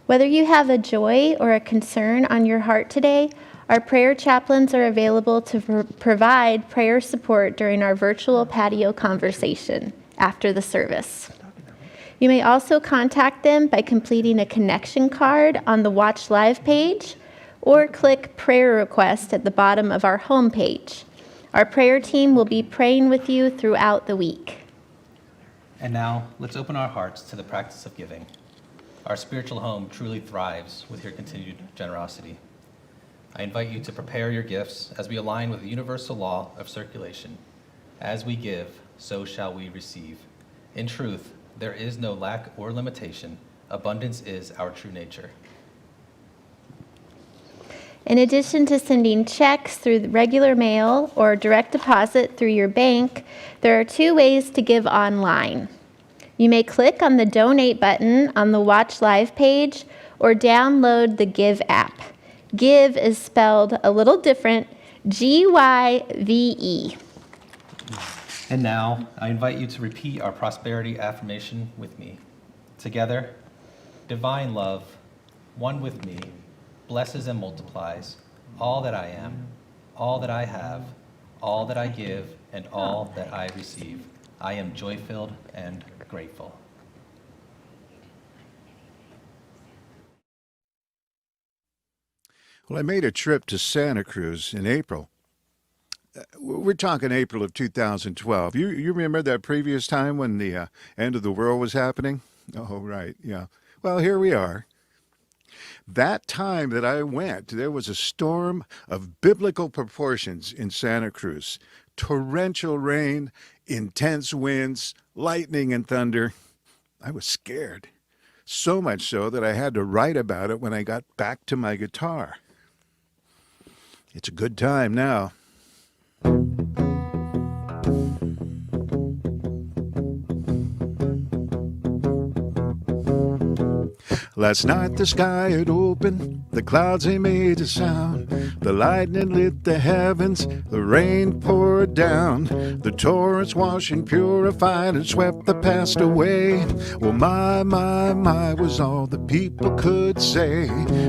Whether you have a joy or a concern on your heart today, our prayer chaplains are available to provide prayer support during our virtual patio conversation after the service. You may also contact them by completing a connection card on the Watch Live page or click prayer request at the bottom of our homepage. Our prayer team will be praying with you throughout the week. And now, let's open our hearts to the practice of giving. Our spiritual home truly thrives with your continued generosity. I invite you to prepare your gifts as we align with the universal law of circulation. As we give, so shall we receive. In truth, there is no lack or limitation. Abundance is our true nature. In addition to sending checks through the regular mail or direct deposit through your bank, there are 2 ways to give online. You may click on the donate button on the Watch Live page or download the Give app. Give is spelled a little different, G-Y-V-E. And now, I invite you to repeat our prosperity affirmation with me. Together, divine love, one with me, blesses and multiplies all that I am, all that I have, all that I give, and all that I receive. I am joy-filled and grateful. Well, I made a trip to Santa Cruz in April. We're talking April of 2012. You remember that previous time when the end of the world was happening? Oh, right, yeah. Well, here we are. That time that I went, there was a storm of biblical proportions in Santa Cruz. Torrential rain, intense winds, lightning and thunder. I was scared. So much so that I had to write about it when I got back to my guitar. It's a good time now. Last night the sky had opened, the clouds they made a sound. The lightning lit the heavens, the rain poured down. The torrents washed and purified and swept the past away. Well, my, was all the people could say.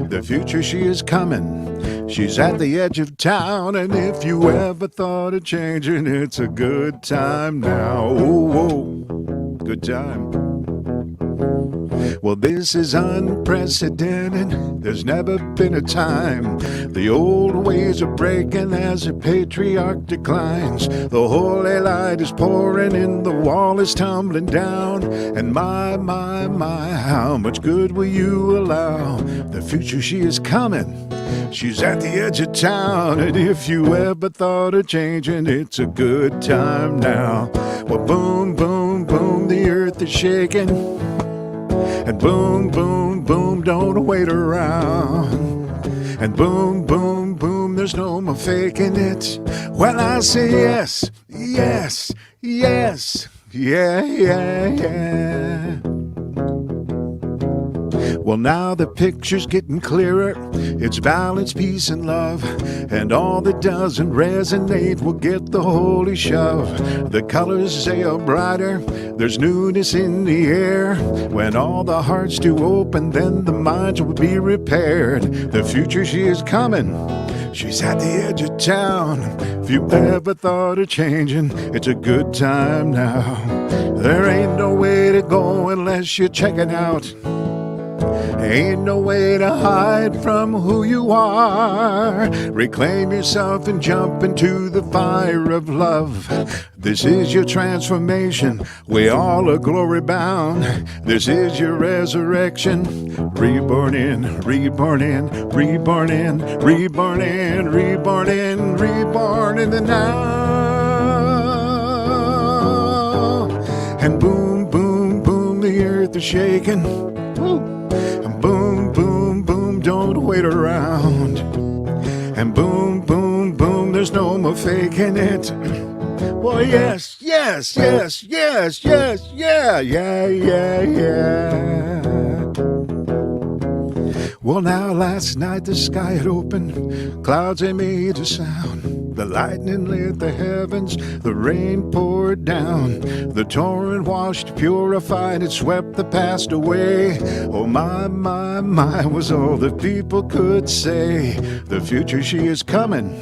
The future, she is coming, she's at the edge of town. And if you ever thought of changing, it's a good time now. Oh, good time. Well, this is unprecedented. There's never been a time. The old ways are breaking as the patriarch declines. The holy light is pouring in, the wall is tumbling down. And my, how much good will you allow? The future, she is coming, she's at the edge of town. And if you ever thought of changing, it's a good time now. Well, boom, boom, boom, the earth is shaking. And boom, boom, boom, don't wait around. And boom, boom, boom, there's no more faking it. When I say yes, yes, yes, yeah, yeah, yeah. Well, now the picture's getting clearer. It's balance, peace, and love. And all that doesn't resonate will get the holy shove. The colors, they are brighter. There's newness in the air. When all the hearts do open, then the minds will be repaired. The future, she is coming, she's at the edge of town. If you ever thought of changing, it's a good time now. There ain't no way to go unless you're checking out. Ain't no way to hide from who you are. Reclaim yourself and jump into the fire of love. This is your transformation. We all are glory bound. This is your resurrection. Reborn in, reborn in, reborn in, reborn in, reborn in, reborn in the now. And boom, boom, boom, the earth is shaking. And boom, boom, boom, don't wait around. And boom, boom, boom, there's no more faking it. Well, yes, yes, yes, yes, yes, yeah, yeah, yeah, yeah. Well, now last night the sky had opened, clouds they made a sound. The lightning lit the heavens, the rain poured down. The torrent washed, purified, it swept the past away. Oh, my, was all the people could say. The future, she is coming,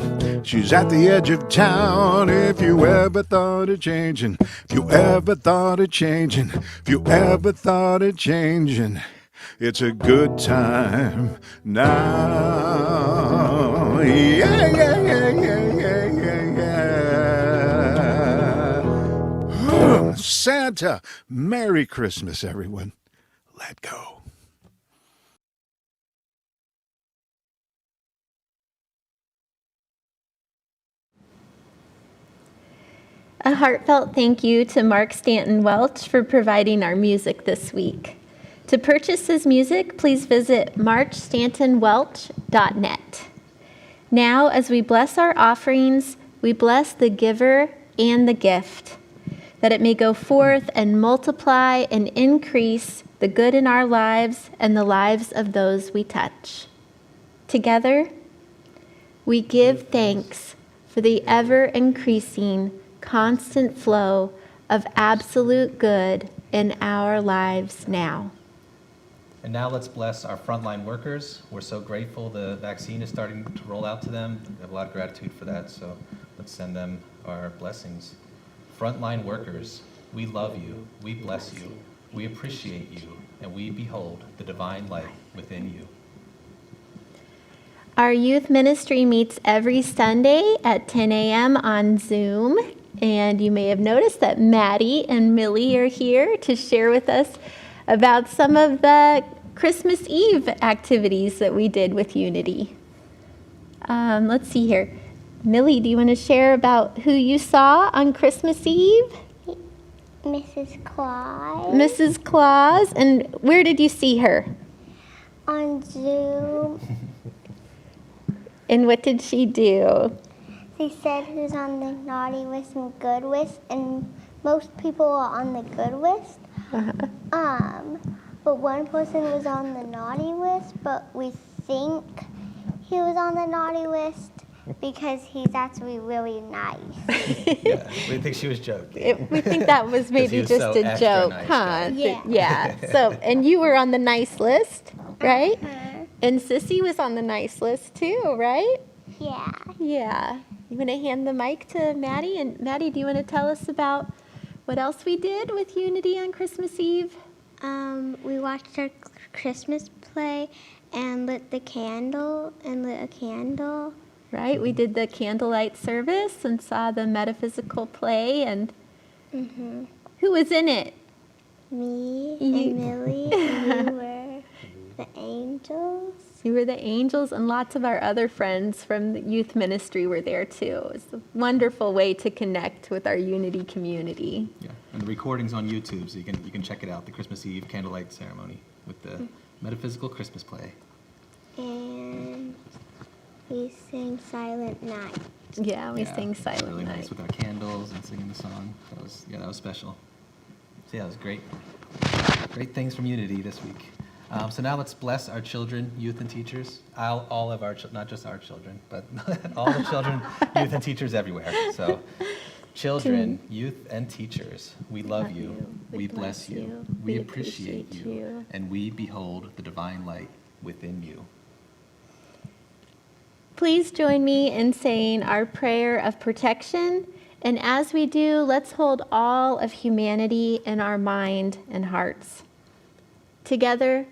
she's at the edge of town. If you ever thought of changing, if you ever thought of changing, if you ever thought of changing, it's a good time now. Yeah, yeah, yeah, yeah, yeah, yeah, yeah. Santa, Merry Christmas, everyone. Let go. A heartfelt thank you to Mark Stanton Welch for providing our music this week. To purchase his music, please visit marchstantonwelch.net. Now, as we bless our offerings, we bless the giver and the gift, that it may go forth and multiply and increase the good in our lives and the lives of those we touch. Together, we give thanks for the ever-increasing, constant flow of absolute good in our lives now. And now let's bless our frontline workers. We're so grateful the vaccine is starting to roll out to them. We have a lot of gratitude for that, so let's send them our blessings. Frontline workers, we love you, we bless you, we appreciate you, and we behold the divine light within you. Our youth ministry meets every Sunday at 10 a.m. on Zoom, and you may have noticed that Maddie and Millie are here to share with us about some of the Christmas Eve activities that we did with Unity. Let's see here. Millie, do you want to share about who you saw on Christmas Eve? Mrs. Claus. Mrs. Claus. And where did you see her? On Zoom. And what did she do? They said who's on the naughty list and good list, and most people are on the good list. but one person was on the naughty list, but we think he was on the naughty list because he's actually really nice. Yeah, we think she was joking. We think that was maybe he was just so a extra joke, nice, huh? right? Yeah. Yeah. So, and you were on the nice list, right? Uh-huh. And Sissy was on the nice list too, right? Yeah. Yeah. You want to hand the mic to Maddie? And Maddie, do you want to tell us about what else we did with Unity on Christmas Eve? We watched our Christmas play and lit a candle. Right? We did the candlelight service and saw the metaphysical play. And who was in it? Me You- and Millie, and we were the angels. You were the angels, and lots of our other friends from the youth ministry were there too. It was a wonderful way to connect with our Unity community. Yeah, and the recording's on YouTube, so you can check it out. The Christmas Eve candlelight ceremony with the metaphysical Christmas play. And we sang Silent Night. Yeah, we Yeah, sang Silent really Night. nice with our candles and singing the song. That was special. So yeah, it was great. Great things from Unity this week. So now let's bless our children, youth, and teachers. All of our, not just our children, but all the children, youth, and teachers everywhere. So children, youth, and teachers, we love you. We bless you. We appreciate you. And we behold the divine light within you. Please join me in saying our prayer of protection. And as we do, let's hold all of humanity in our mind and hearts. Together,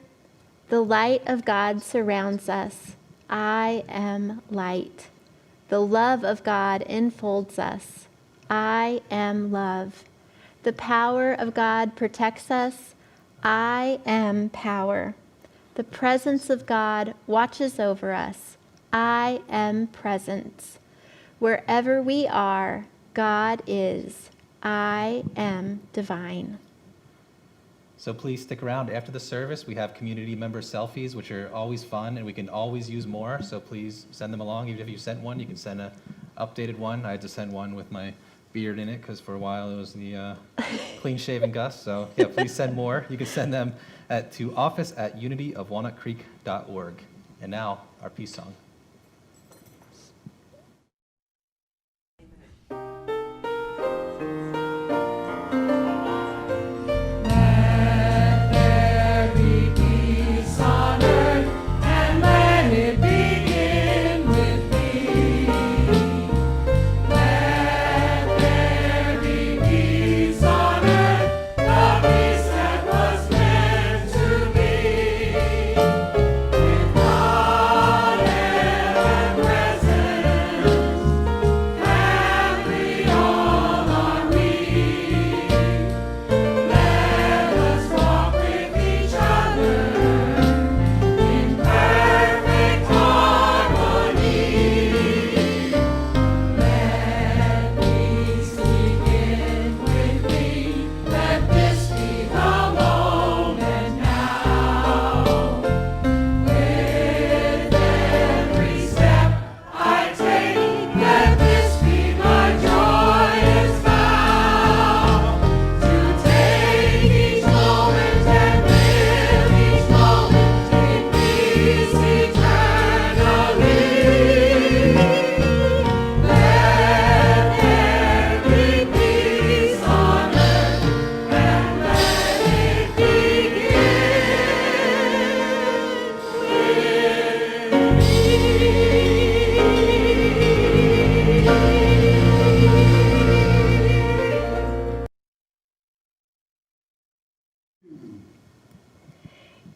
the light of God surrounds us. I am light. The love of God enfolds us. I am love. The power of God protects us. I am power. The presence of God watches over us. I am presence. Wherever we are, God is. I am divine. So please stick around after the service. We have community member selfies, which are always fun, and we can always use more. So please send them along. Even if you sent one, you can send an updated one. I had to send one with my beard in it because for a while it was the clean-shaven Gus. So yeah, please send more. You can send them to office@unityofwalnutcreek.org. And now our peace song.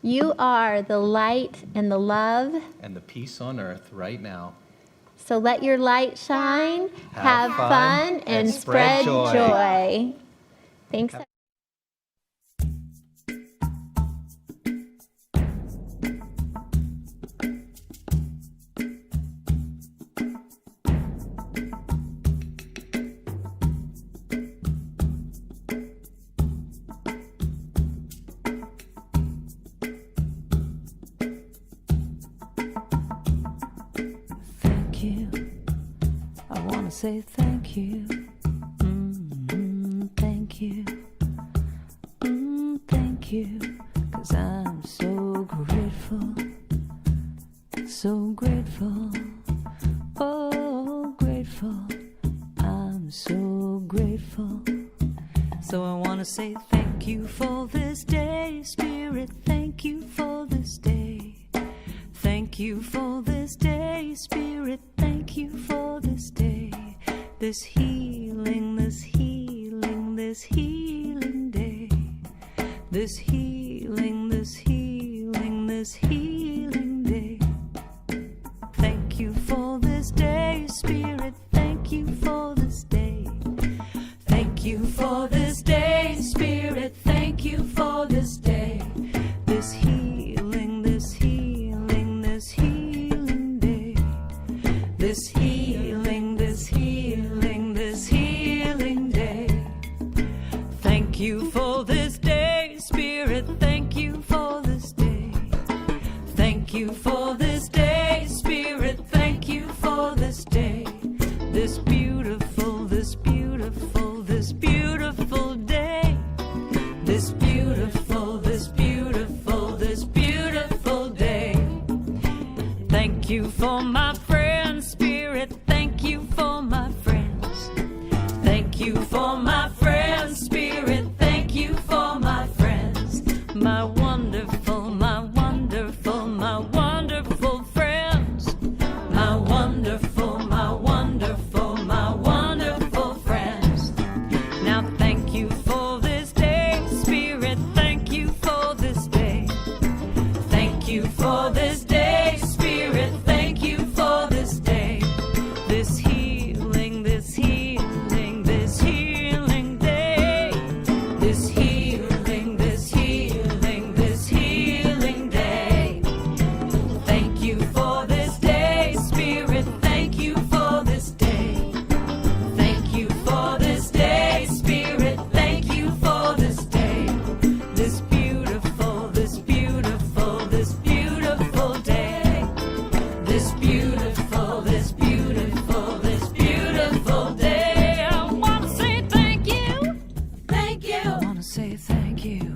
You are the light and the love. And the peace on earth right now. So let your light shine, Have have fun, fun, and and spread spread joy. joy. Thanks. Thank you. I want to say thank you. Thank you. Thank you. 'Cause I so grateful, oh, grateful. I'm so grateful. So I want to say thank you for this day, Spirit. Thank you for this day. Thank you for this day, Spirit. Thank you for this day. This healing, this healing, this healing day. This healing, this healing, this healing day. Thank you for this day, Spirit. Thank you for this day. Thank you for this day, Spirit. Thank you for this day. This healing, this healing, this healing day. This healing, this healing, this healing day. Thank you for this day, Spirit. Thank you for this day. Thank you for this day, Spirit. Thank you for this day. This beautiful, this beautiful, this beautiful day. This beautiful, this beautiful, this beautiful day. Thank you for my friends, Spirit. Thank you for my friends. Thank you for my friends, Spirit. Thank you for my friends. My wonderful, my wonderful, my wonderful friends. My wonderful, my wonderful, my wonderful friends. Now thank you for this day, Spirit. Thank you for this day. Thank you for this day, Spirit. Thank you for this day. This healing, this healing, this healing day. This healing, this healing, this healing day. Thank you for this day, Spirit. Thank you for this day. Thank you for this day, Spirit. Thank you for this day. This beautiful, this beautiful, this beautiful day. This beautiful, this beautiful, this beautiful day. I want to say thank you. Thank you. I want to say thank you.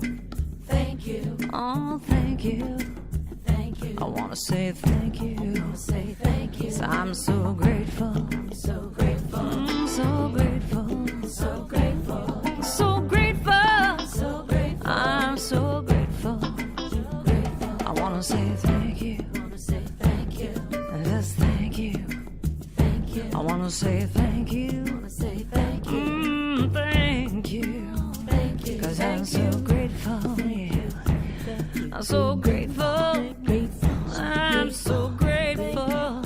Thank you. Oh, thank you. Thank you. I want to say thank you. I want to say thank you. 'Cause I'm so grateful. I'm so grateful. I'm so grateful. So grateful. So grateful. So grateful. I'm so grateful. So grateful. I want to say thank you. I want to say thank you. Just thank you. Thank you. I want to say thank you. I want to say thank you. Thank you. Thank you. 'Cause I'm so grateful. Yeah. I'm so grateful. I'm so grateful.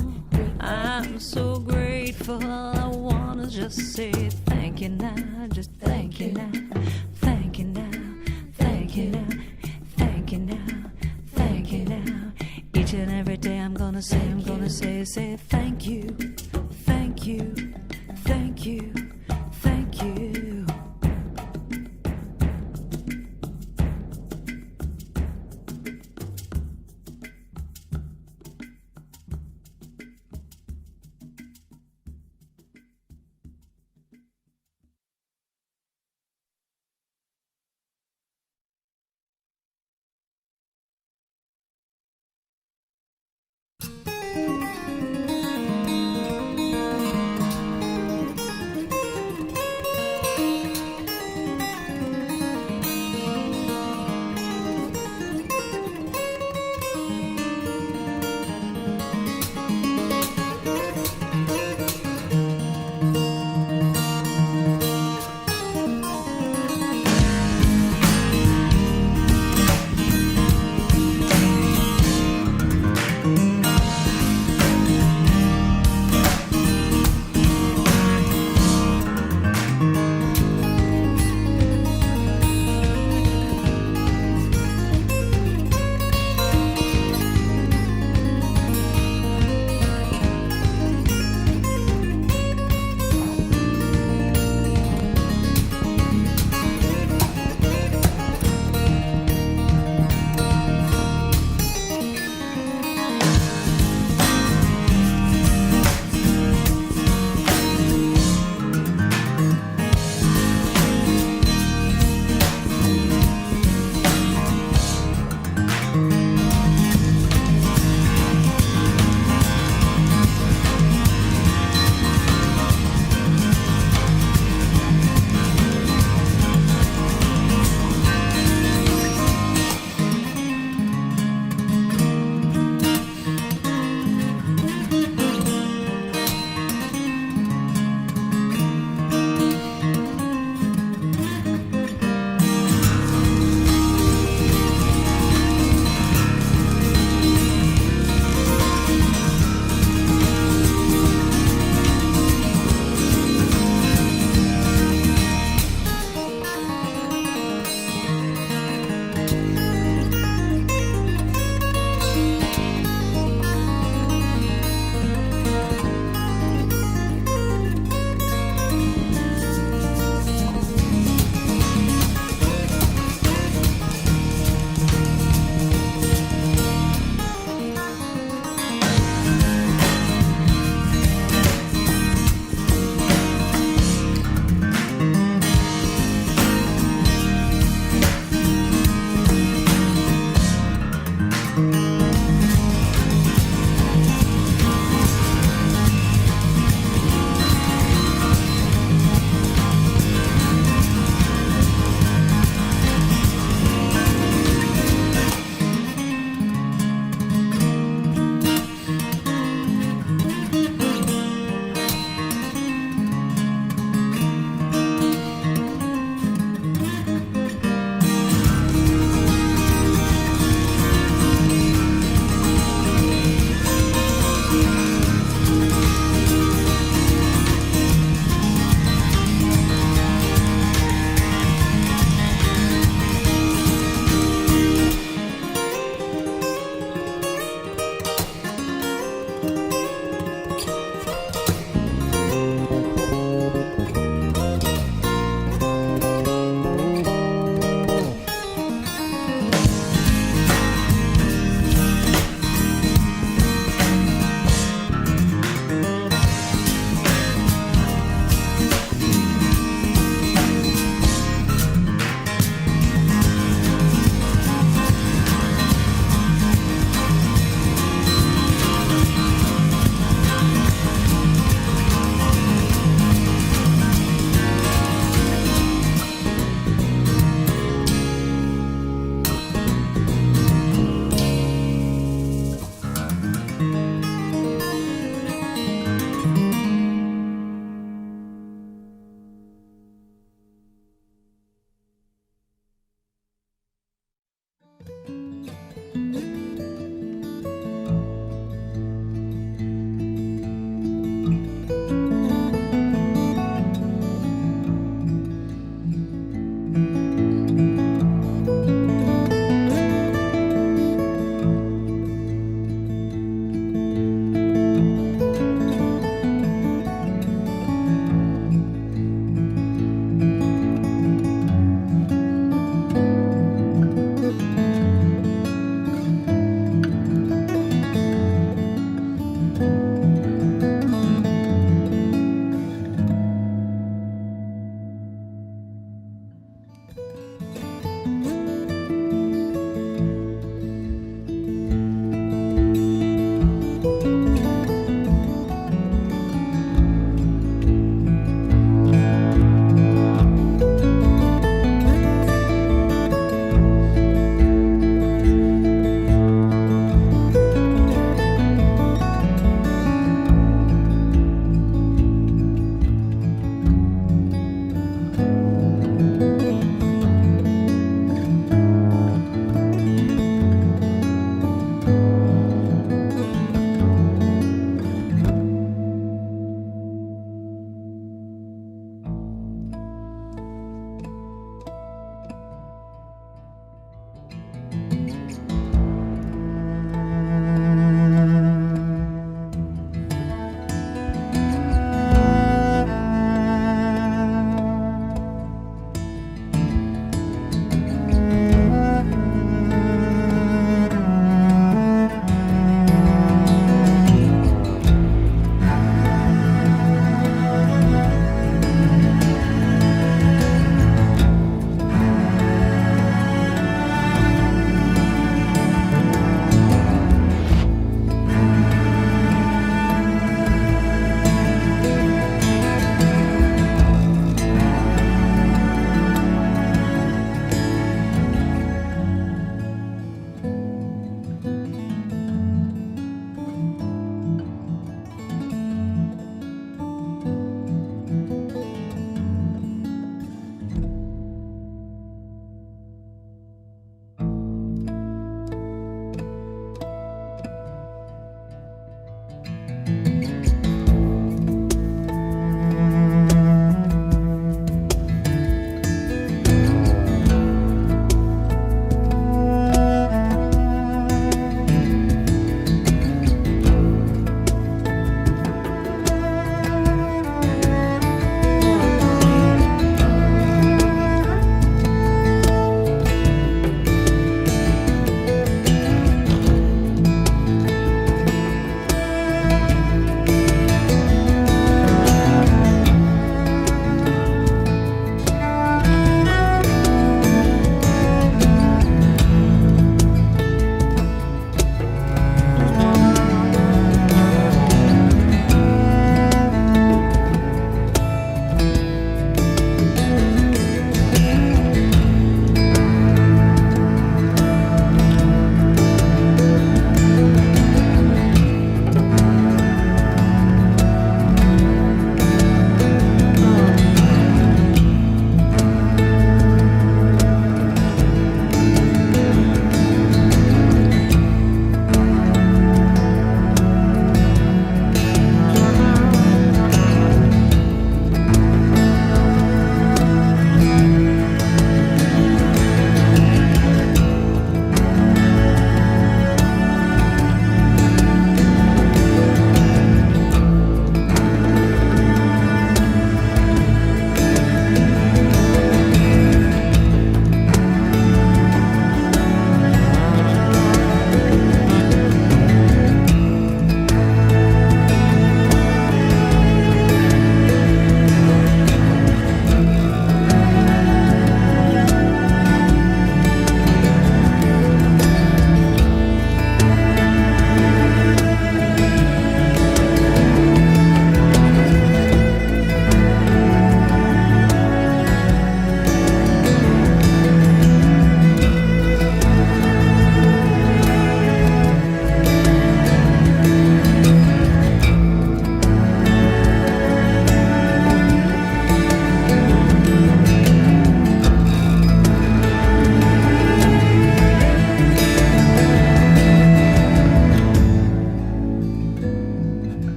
I'm so grateful. I wanna just say thank you now. Just thank you now. Thank you now. Thank you now. Thank you now. Thank you now. Each and every day I'm gonna say thank you. Thank you. Thank you.